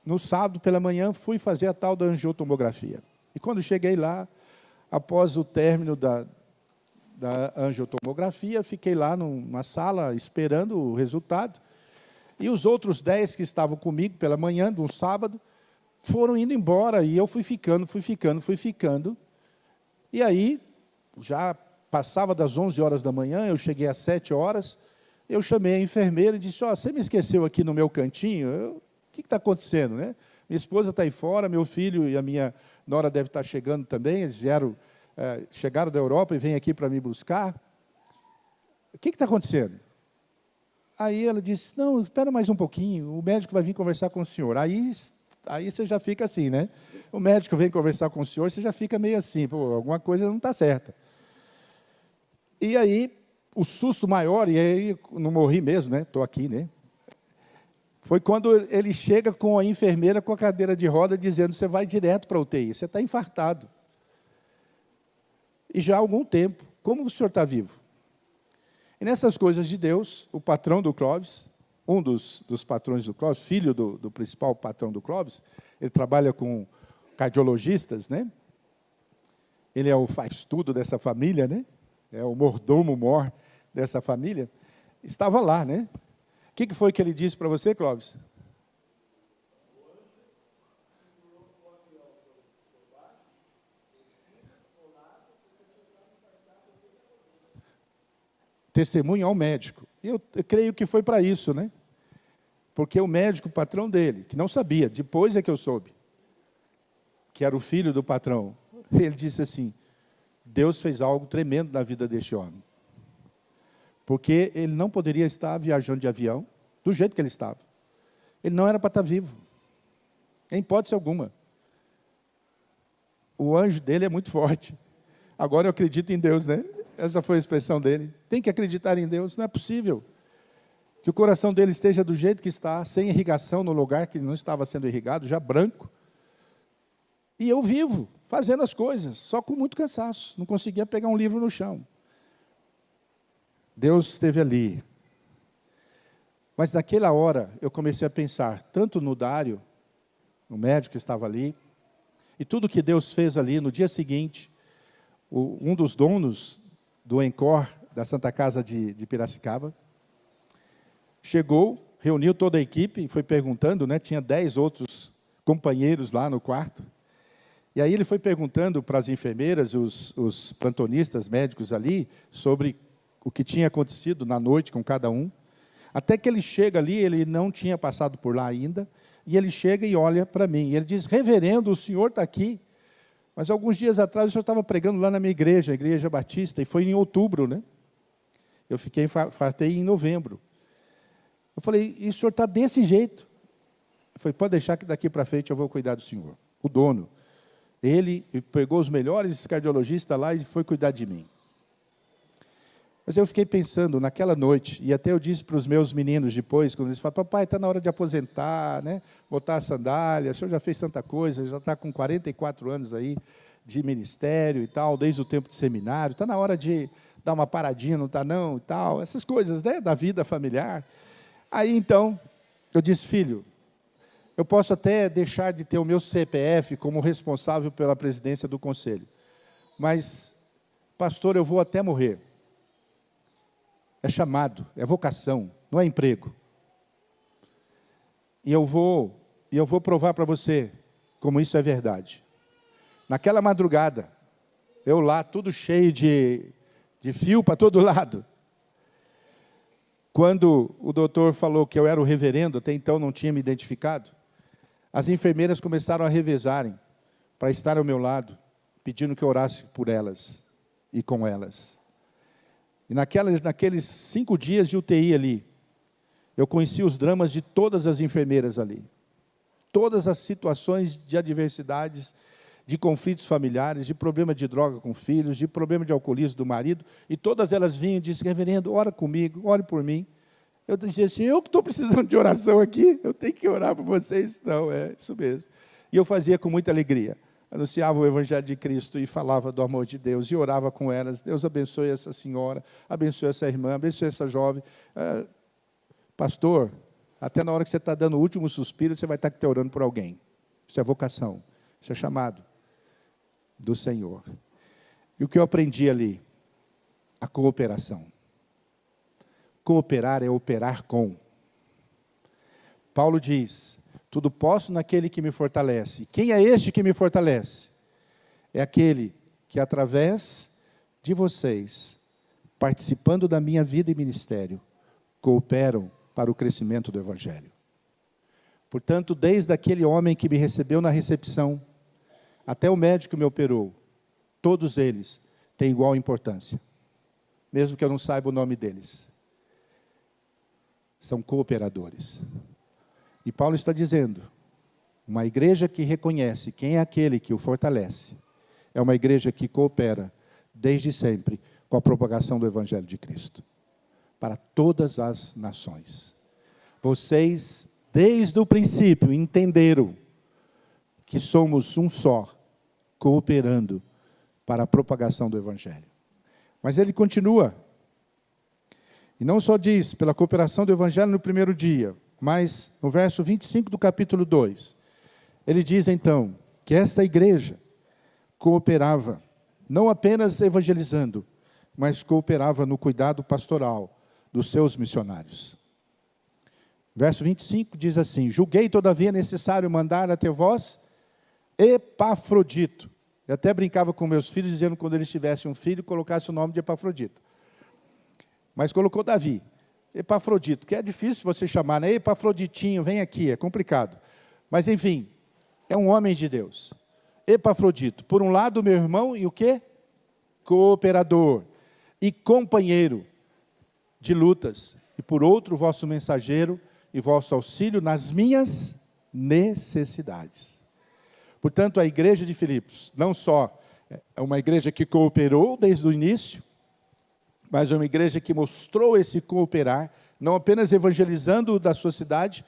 No sábado, pela manhã, fui fazer a tal da angiotomografia. E quando cheguei lá, após o término da angiotomografia, fiquei lá numa sala esperando o resultado. E os outros 10 que estavam comigo pela manhã, de um sábado, foram indo embora. E eu fui ficando. E aí, já passava das 11 horas da manhã, eu cheguei às 7 horas, eu chamei a enfermeira e disse, você me esqueceu aqui no meu cantinho? O que está acontecendo, né? Minha esposa está aí fora, meu filho e a minha nora deve estar chegando também, eles chegaram da Europa e vêm aqui para me buscar. O que está acontecendo? Aí ela disse, não, espera mais um pouquinho, o médico vai vir conversar com o senhor. Aí você já fica assim, né? O médico vem conversar com o senhor, você já fica meio assim, alguma coisa não está certa. E aí, o susto maior, e aí não morri mesmo, né? Estou aqui, né? Foi quando ele chega com a enfermeira com a cadeira de roda dizendo, você vai direto para a UTI, você está infartado. E já há algum tempo, como o senhor está vivo? E nessas coisas de Deus, o patrão do Clóvis, um dos patrões do Clóvis, filho do principal patrão do Clóvis, ele trabalha com cardiologistas, né? Ele é o faz-tudo dessa família, né? É o mordomo-mor dessa família. Estava lá, né? O que foi que ele disse para você, Clóvis? Testemunho ao médico. E eu creio que foi para isso, né? Porque o médico, o patrão dele, que não sabia, depois é que eu soube, que era o filho do patrão, ele disse assim, Deus fez algo tremendo na vida deste homem. Porque ele não poderia estar viajando de avião do jeito que ele estava. Ele não era para estar vivo. Em hipótese alguma. O anjo dele é muito forte. Agora eu acredito em Deus, né? Essa foi a expressão dele. Tem que acreditar em Deus, não é possível. Que o coração dele esteja do jeito que está, sem irrigação no lugar que não estava sendo irrigado, já branco. E eu vivo, fazendo as coisas, só com muito cansaço. Não conseguia pegar um livro no chão. Deus esteve ali. Mas naquela hora eu comecei a pensar tanto no Dário, no médico que estava ali, e tudo que Deus fez ali. No dia seguinte, um dos donos do Encore, da Santa Casa de Piracicaba, chegou, reuniu toda a equipe e foi perguntando, né? Tinha 10 outros companheiros lá no quarto. E aí ele foi perguntando para as enfermeiras, os plantonistas médicos ali, sobre o que tinha acontecido na noite com cada um. Até que ele chega ali, ele não tinha passado por lá ainda, e ele chega e olha para mim. E ele diz: reverendo, o senhor está aqui. Mas alguns dias atrás o senhor estava pregando lá na minha igreja, a Igreja Batista, e foi em outubro, né? Eu fartei em novembro. Eu falei: e o senhor está desse jeito? Eu falei: pode deixar que daqui para frente eu vou cuidar do senhor. O dono. Ele pegou os melhores cardiologistas lá e foi cuidar de mim. Mas eu fiquei pensando naquela noite, e até eu disse para os meus meninos depois, quando eles falaram: papai, está na hora de aposentar, né? Botar a sandália, o senhor já fez tanta coisa, já está com 44 anos aí de ministério e tal, desde o tempo de seminário, está na hora de dar uma paradinha, não está não, e tal, essas coisas, né, da vida familiar. Aí então, eu disse: filho, eu posso até deixar de ter o meu CPF como responsável pela presidência do conselho, mas, pastor, eu vou até morrer. É chamado, é vocação, não é emprego. E eu vou provar para você como isso é verdade. Naquela madrugada, eu lá, tudo cheio de fio para todo lado. Quando o doutor falou que eu era o reverendo, até então não tinha me identificado, as enfermeiras começaram a revezarem para estar ao meu lado, pedindo que eu orasse por elas e com elas. E naqueles 5 dias de UTI ali, eu conheci os dramas de todas as enfermeiras ali. Todas as situações de adversidades, de conflitos familiares, de problema de droga com filhos, de problema de alcoolismo do marido. E todas elas vinham e disseram: reverendo, ora comigo, ore por mim. Eu dizia assim: eu que estou precisando de oração aqui, eu tenho que orar por vocês. Não, é isso mesmo. E eu fazia com muita alegria. Anunciava o Evangelho de Cristo e falava do amor de Deus, e orava com elas. Deus abençoe essa senhora, abençoe essa irmã, abençoe essa jovem. Pastor, até na hora que você está dando o último suspiro, você vai estar orando por alguém. Isso é vocação, isso é chamado do Senhor. E o que eu aprendi ali? A cooperação. Cooperar é operar com. Paulo diz: tudo posso naquele que me fortalece. Quem é este que me fortalece? É aquele que, através de vocês, participando da minha vida e ministério, cooperam para o crescimento do Evangelho. Portanto, desde aquele homem que me recebeu na recepção, até o médico que me operou, todos eles têm igual importância, mesmo que eu não saiba o nome deles. São cooperadores. E Paulo está dizendo: uma igreja que reconhece quem é aquele que o fortalece, é uma igreja que coopera, desde sempre, com a propagação do Evangelho de Cristo, para todas as nações. Vocês, desde o princípio, entenderam que somos um só, cooperando para a propagação do Evangelho. Mas ele continua, e não só diz, pela cooperação do Evangelho no primeiro dia, mas no verso 25 do capítulo 2, ele diz então, que esta igreja cooperava, não apenas evangelizando, mas cooperava no cuidado pastoral dos seus missionários. Verso 25 diz assim: julguei todavia necessário mandar até vós Epafrodito. Eu até brincava com meus filhos, dizendo que quando eles tivessem um filho, colocasse o nome de Epafrodito. Mas colocou Davi. Epafrodito, que é difícil você chamar, né? Epafroditinho, vem aqui, é complicado. Mas, enfim, é um homem de Deus. Epafrodito, por um lado, meu irmão, e o quê? Cooperador e companheiro de lutas. E por outro, vosso mensageiro e vosso auxílio nas minhas necessidades. Portanto, a igreja de Filipos, não só é uma igreja que cooperou desde o início, mas é uma igreja que mostrou esse cooperar, não apenas evangelizando da sua cidade,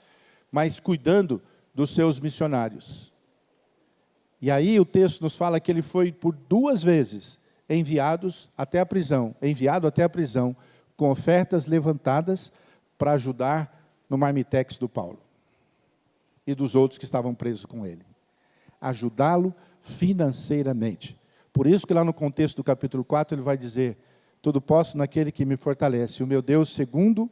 mas cuidando dos seus missionários. E aí o texto nos fala que ele foi por 2 vezes enviado até a prisão, com ofertas levantadas para ajudar no marmitex do Paulo e dos outros que estavam presos com ele. Ajudá-lo financeiramente. Por isso que lá no contexto do capítulo 4 ele vai dizer: tudo posso naquele que me fortalece. O meu Deus, segundo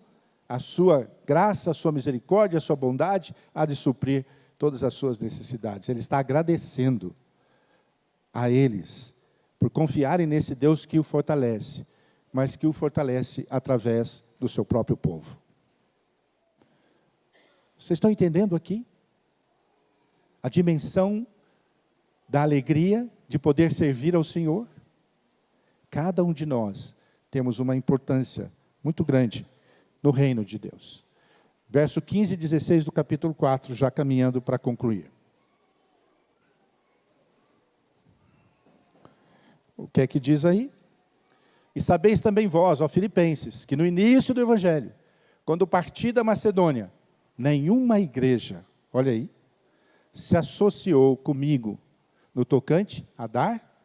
a sua graça, a sua misericórdia, a sua bondade, há de suprir todas as suas necessidades. Ele está agradecendo a eles por confiarem nesse Deus que o fortalece, mas que o fortalece através do seu próprio povo. Vocês estão entendendo aqui? A dimensão da alegria de poder servir ao Senhor? Cada um de nós temos uma importância muito grande no reino de Deus. Verso 15 e 16 do capítulo 4, já caminhando para concluir. O que é que diz aí? E sabeis também vós, ó Filipenses, que no início do Evangelho, quando parti da Macedônia, nenhuma igreja, olha aí, se associou comigo no tocante a dar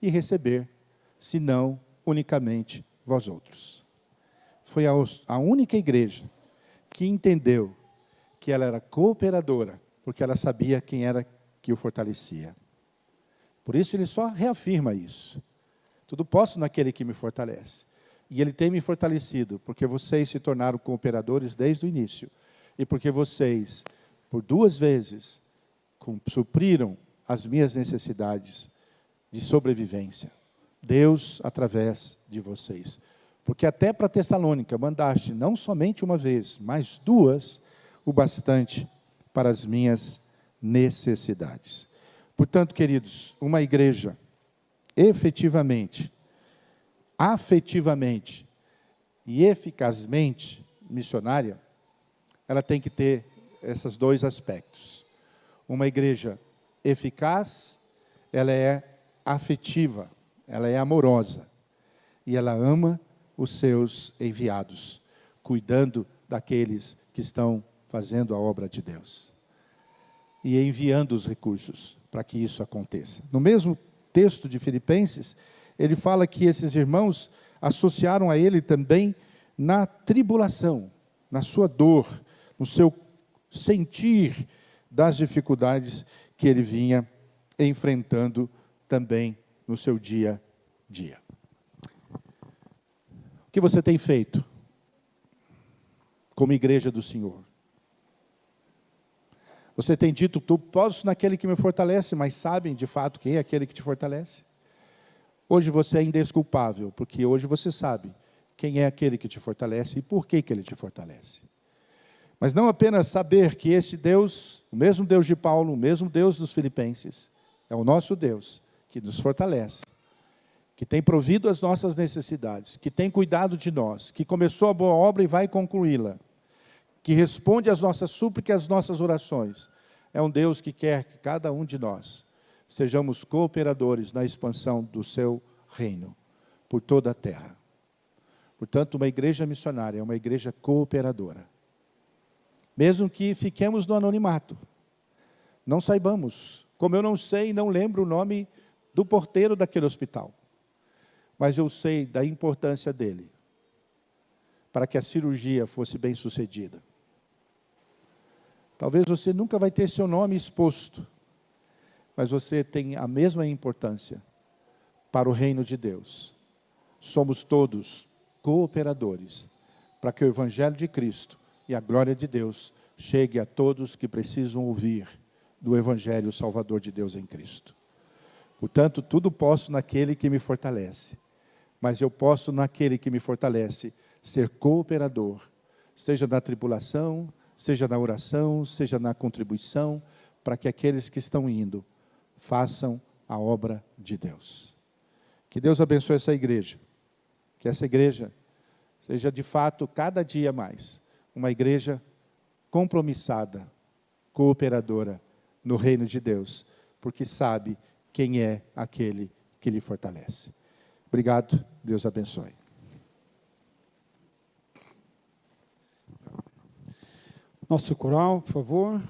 e receber, senão unicamente vós outros. Foi a única igreja que entendeu que ela era cooperadora, porque ela sabia quem era que o fortalecia. Por isso ele só reafirma isso. Tudo posso naquele que me fortalece. E ele tem me fortalecido, porque vocês se tornaram cooperadores desde o início. E porque vocês, por 2 vezes, supriram as minhas necessidades de sobrevivência. Deus através de vocês. Porque até para Tessalônica mandaste não somente uma vez, mas 2, o bastante para as minhas necessidades. Portanto, queridos, uma igreja efetivamente, afetivamente e eficazmente missionária, ela tem que ter esses 2 aspectos. Uma igreja eficaz, ela é afetiva, ela é amorosa e ela ama os seus enviados, cuidando daqueles que estão fazendo a obra de Deus e enviando os recursos para que isso aconteça. No mesmo texto de Filipenses, ele fala que esses irmãos associaram a ele também na tribulação, na sua dor, no seu sentir das dificuldades que ele vinha enfrentando também no seu dia a dia. O que você tem feito como igreja do Senhor? Você tem dito: tu posso naquele que me fortalece, mas sabem de fato quem é aquele que te fortalece? Hoje você é indesculpável, porque hoje você sabe quem é aquele que te fortalece e por que ele te fortalece. Mas não apenas saber que esse Deus, o mesmo Deus de Paulo, o mesmo Deus dos Filipenses, é o nosso Deus que nos fortalece, que tem provido as nossas necessidades, que tem cuidado de nós, que começou a boa obra e vai concluí-la, que responde às nossas súplicas, às nossas orações. É um Deus que quer que cada um de nós sejamos cooperadores na expansão do seu reino por toda a terra. Portanto, uma igreja missionária é uma igreja cooperadora. Mesmo que fiquemos no anonimato, não saibamos, como eu não sei e não lembro o nome do porteiro daquele hospital, mas eu sei da importância dele, para que a cirurgia fosse bem sucedida. Talvez você nunca vai ter seu nome exposto, mas você tem a mesma importância para o reino de Deus. Somos todos cooperadores para que o Evangelho de Cristo e a glória de Deus chegue a todos que precisam ouvir do Evangelho Salvador de Deus em Cristo. Portanto, tudo posso naquele que me fortalece, mas eu posso naquele que me fortalece ser cooperador, seja na tribulação, seja na oração, seja na contribuição, para que aqueles que estão indo façam a obra de Deus. Que Deus abençoe essa igreja, que essa igreja seja de fato cada dia mais uma igreja compromissada, cooperadora no reino de Deus, porque sabe quem é aquele que lhe fortalece. Obrigado, Deus abençoe. Nosso coral, por favor.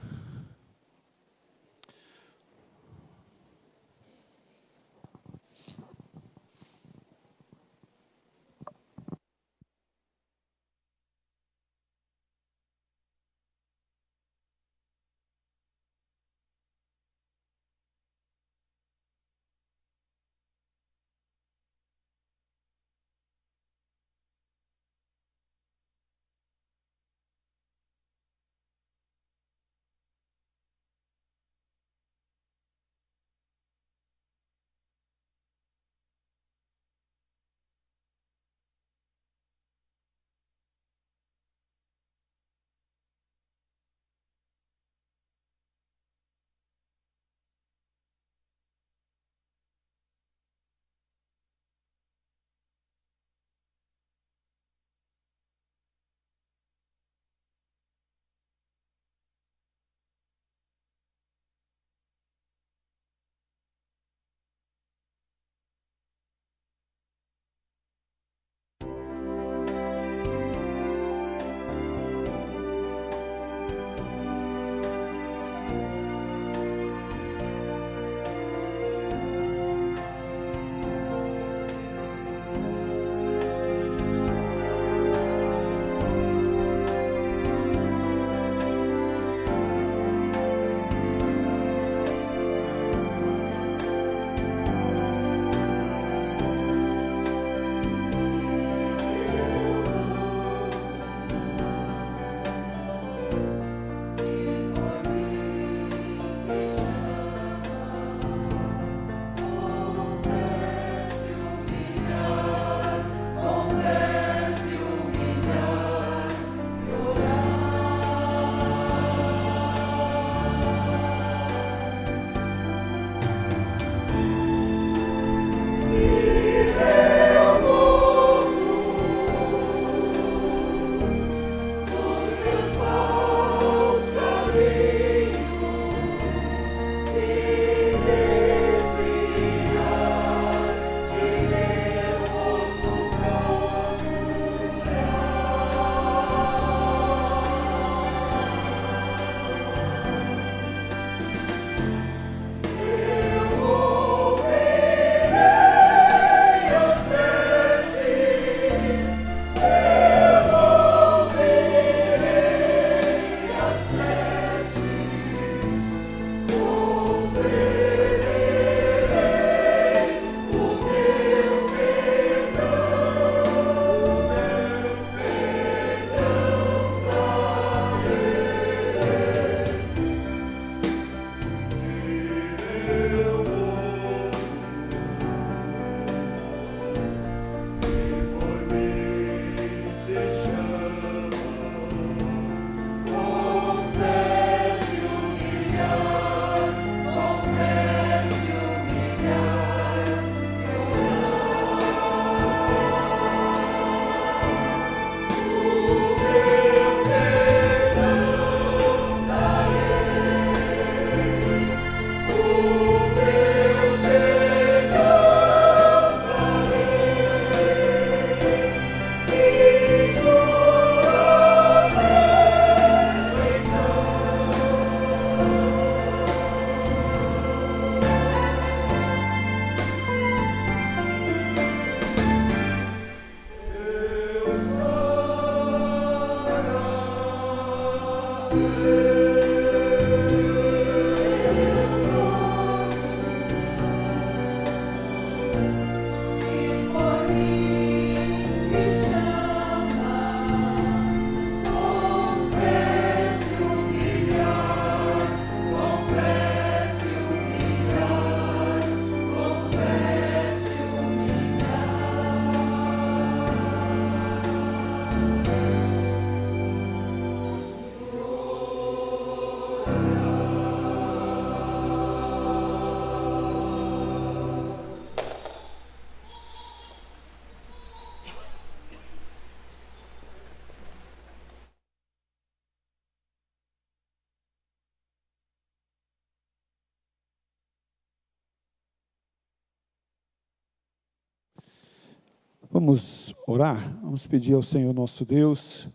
Vamos orar, vamos pedir ao Senhor nosso Deus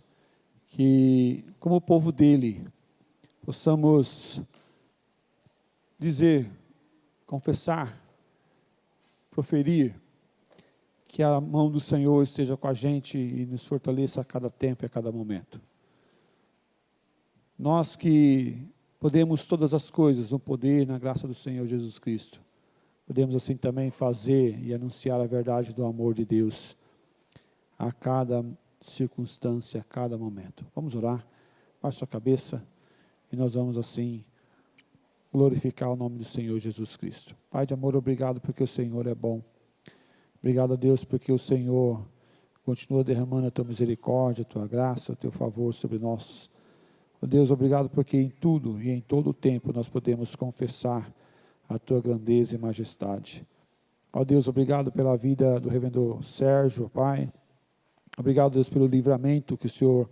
que, como povo dele, possamos dizer, confessar, proferir, que a mão do Senhor esteja com a gente e nos fortaleça a cada tempo e a cada momento. Nós que podemos todas as coisas no poder e na graça do Senhor Jesus Cristo, podemos assim também fazer e anunciar a verdade do amor de Deus a cada circunstância, a cada momento. Vamos orar, baixe sua cabeça e nós vamos assim glorificar o nome do Senhor Jesus Cristo. Pai de amor, obrigado porque o Senhor é bom. Obrigado a Deus porque o Senhor continua derramando a tua misericórdia, a tua graça, o teu favor sobre nós. Ó Deus, obrigado porque em tudo e em todo o tempo nós podemos confessar a tua grandeza e majestade. Ó Deus, obrigado pela vida do reverendo Sérgio, Pai. Obrigado, Deus, pelo livramento que o Senhor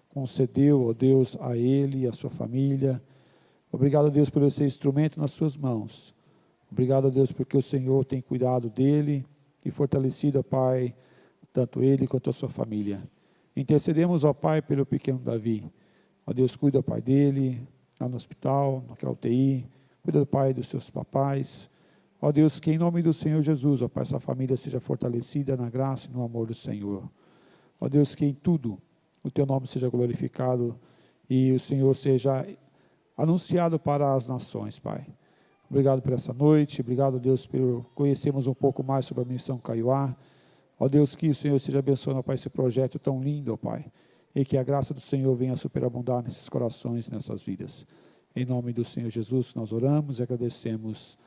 concedeu, ó Deus, a ele e a sua família. Obrigado, Deus, por esse instrumento nas suas mãos. Obrigado, Deus, porque o Senhor tem cuidado dele e fortalecido, ó Pai, tanto ele quanto a sua família. Intercedemos, ó Pai, pelo pequeno Davi. Ó Deus, cuida, Pai, dele, lá no hospital, naquela UTI. Cuida do Pai dos seus papais. Ó Deus, que em nome do Senhor Jesus, ó Pai, essa família seja fortalecida na graça e no amor do Senhor. Ó Deus, que em tudo o teu nome seja glorificado e o Senhor seja anunciado para as nações, Pai. Obrigado por essa noite, obrigado, Deus, por conhecermos um pouco mais sobre a missão Kaiowá. Ó Deus, que o Senhor esteja abençoando, ó Pai, esse projeto tão lindo, ó Pai, e que a graça do Senhor venha superabundar nesses corações e nessas vidas. Em nome do Senhor Jesus, nós oramos e agradecemos.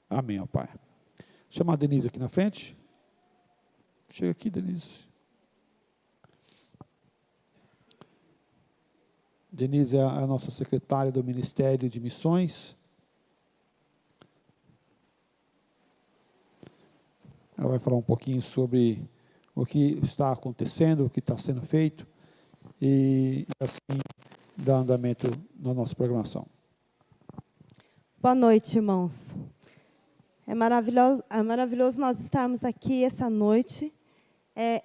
Amém, ó Pai. Vou chamar a Denise aqui na frente. Chega aqui, Denise. Denise é a nossa secretária do Ministério de Missões. Ela vai falar um pouquinho sobre o que está acontecendo, o que está sendo feito e assim dar andamento na nossa programação. Boa noite, irmãos. É maravilhoso nós estarmos aqui essa noite,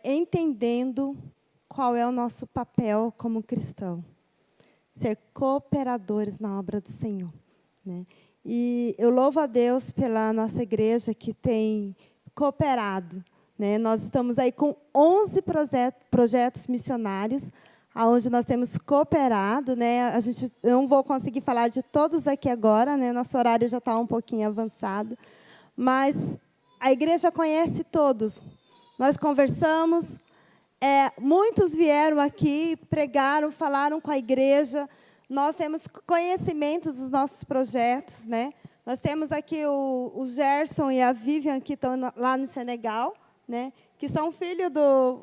entendendo qual é o nosso papel como cristão. Ser cooperadores na obra do Senhor, né? E eu louvo a Deus pela nossa igreja que tem cooperado, né? Nós estamos aí com 11 projetos missionários, onde nós temos cooperado, né? Eu não vou conseguir falar de todos aqui agora, né? Nosso horário já está um pouquinho avançado, mas a igreja conhece todos. Nós conversamos. Muitos vieram aqui, pregaram, falaram com a igreja. Nós temos conhecimento dos nossos projetos, né? Nós temos aqui o Gerson e a Vivian, que estão lá no Senegal, né? Que são filhos do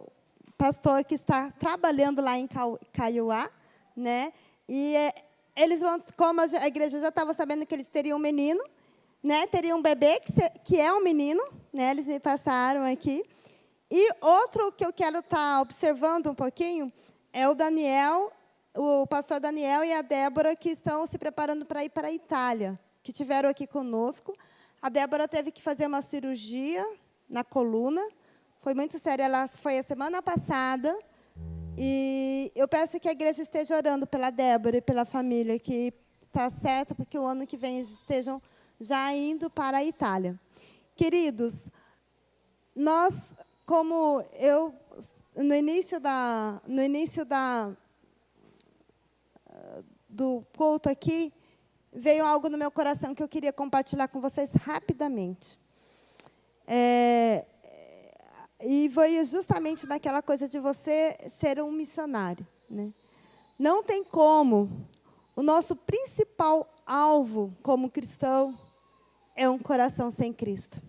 pastor que está trabalhando lá em Kaiowá, né? E eles vão, como a igreja já estava sabendo que eles teriam um menino, né? Teriam um bebê que é um menino, né? Eles me passaram aqui. E outro que eu quero estar observando um pouquinho é o Daniel, o pastor Daniel e a Débora, que estão se preparando para ir para a Itália, que estiveram aqui conosco. A Débora teve que fazer uma cirurgia na coluna, foi muito séria, ela foi a semana passada, e eu peço que a igreja esteja orando pela Débora e pela família, que está certo, porque o ano que vem eles estejam já indo para a Itália. Queridos, nós... Como eu, no início do culto aqui, veio algo no meu coração que eu queria compartilhar com vocês rapidamente. E foi justamente naquela coisa de você ser um missionário, né? Não tem como. O nosso principal alvo como cristão é um coração sem Cristo.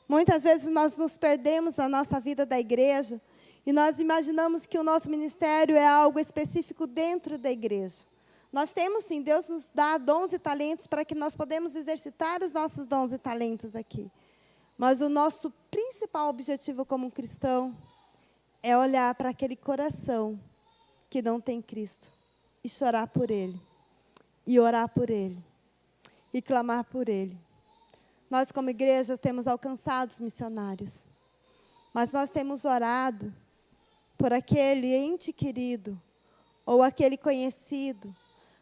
Muitas vezes nós nos perdemos na nossa vida da igreja e nós imaginamos que o nosso ministério é algo específico dentro da igreja. Nós temos, sim, Deus nos dá dons e talentos para que nós podemos exercitar os nossos dons e talentos aqui. Mas o nosso principal objetivo como cristão é olhar para aquele coração que não tem Cristo e chorar por ele, e orar por ele, e clamar por ele. Nós, como igreja, temos alcançado os missionários. mas nós temos orado por aquele ente querido, ou aquele conhecido,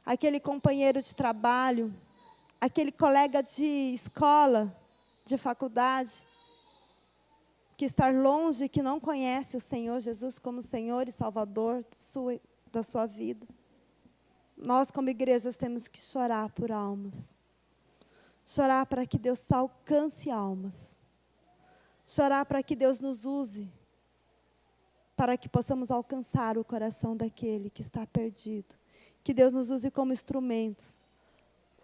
aquele companheiro de trabalho, aquele colega de escola, de faculdade, que está longe, que não conhece o Senhor Jesus como Senhor e Salvador da sua vida. Nós, como igrejas, temos que chorar por almas. Chorar para que Deus alcance almas. Chorar para que Deus nos use, para que possamos alcançar o coração daquele que está perdido. Que Deus nos use como instrumentos,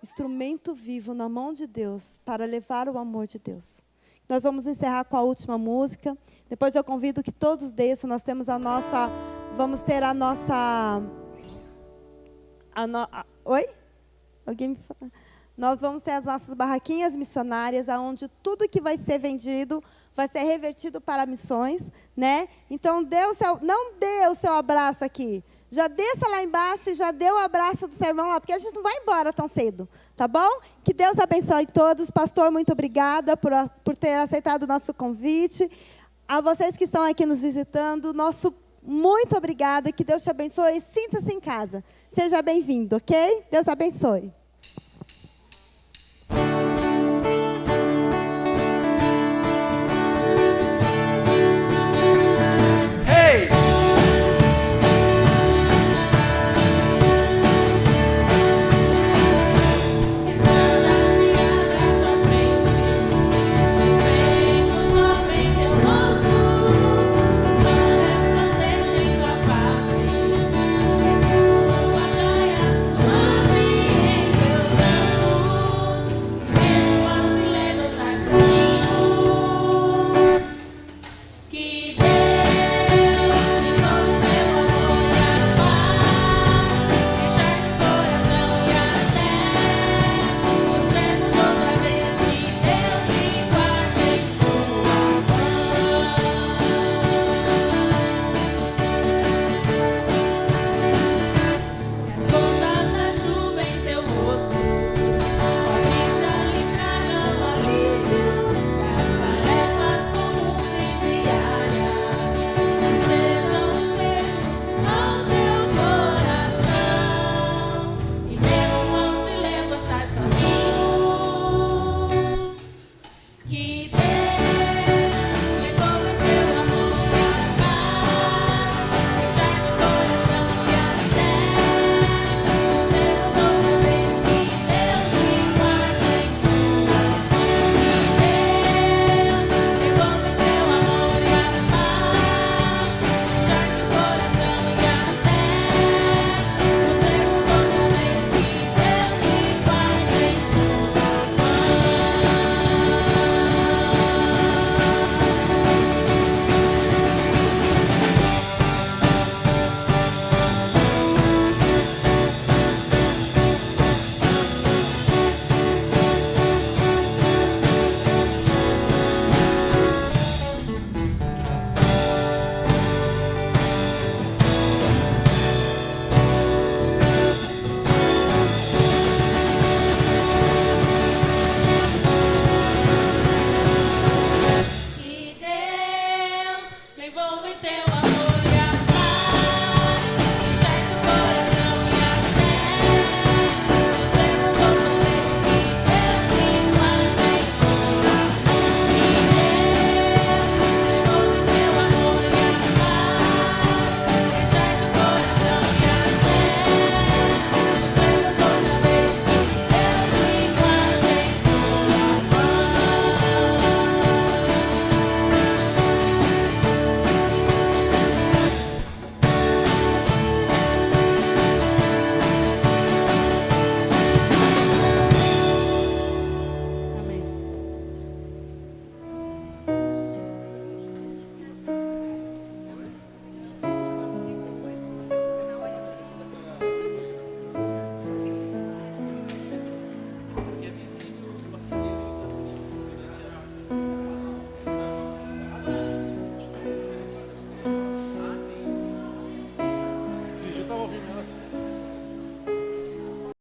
instrumento vivo na mão de Deus, para levar o amor de Deus. Nós vamos encerrar com a última música. Depois eu convido que todos desçam. Nós temos vamos ter a nossa... Oi? Alguém me fala? Nós vamos ter as nossas barraquinhas missionárias, onde tudo que vai ser vendido vai ser revertido para missões, né? Então, não dê o seu abraço aqui. Já desça lá embaixo e já dê o abraço do seu irmão lá, porque a gente não vai embora tão cedo, tá bom? Que Deus abençoe todos. Pastor, muito obrigada por ter aceitado o nosso convite. A vocês que estão aqui nos visitando, muito obrigada. Que Deus te abençoe e sinta-se em casa. Seja bem-vindo, ok? Deus abençoe.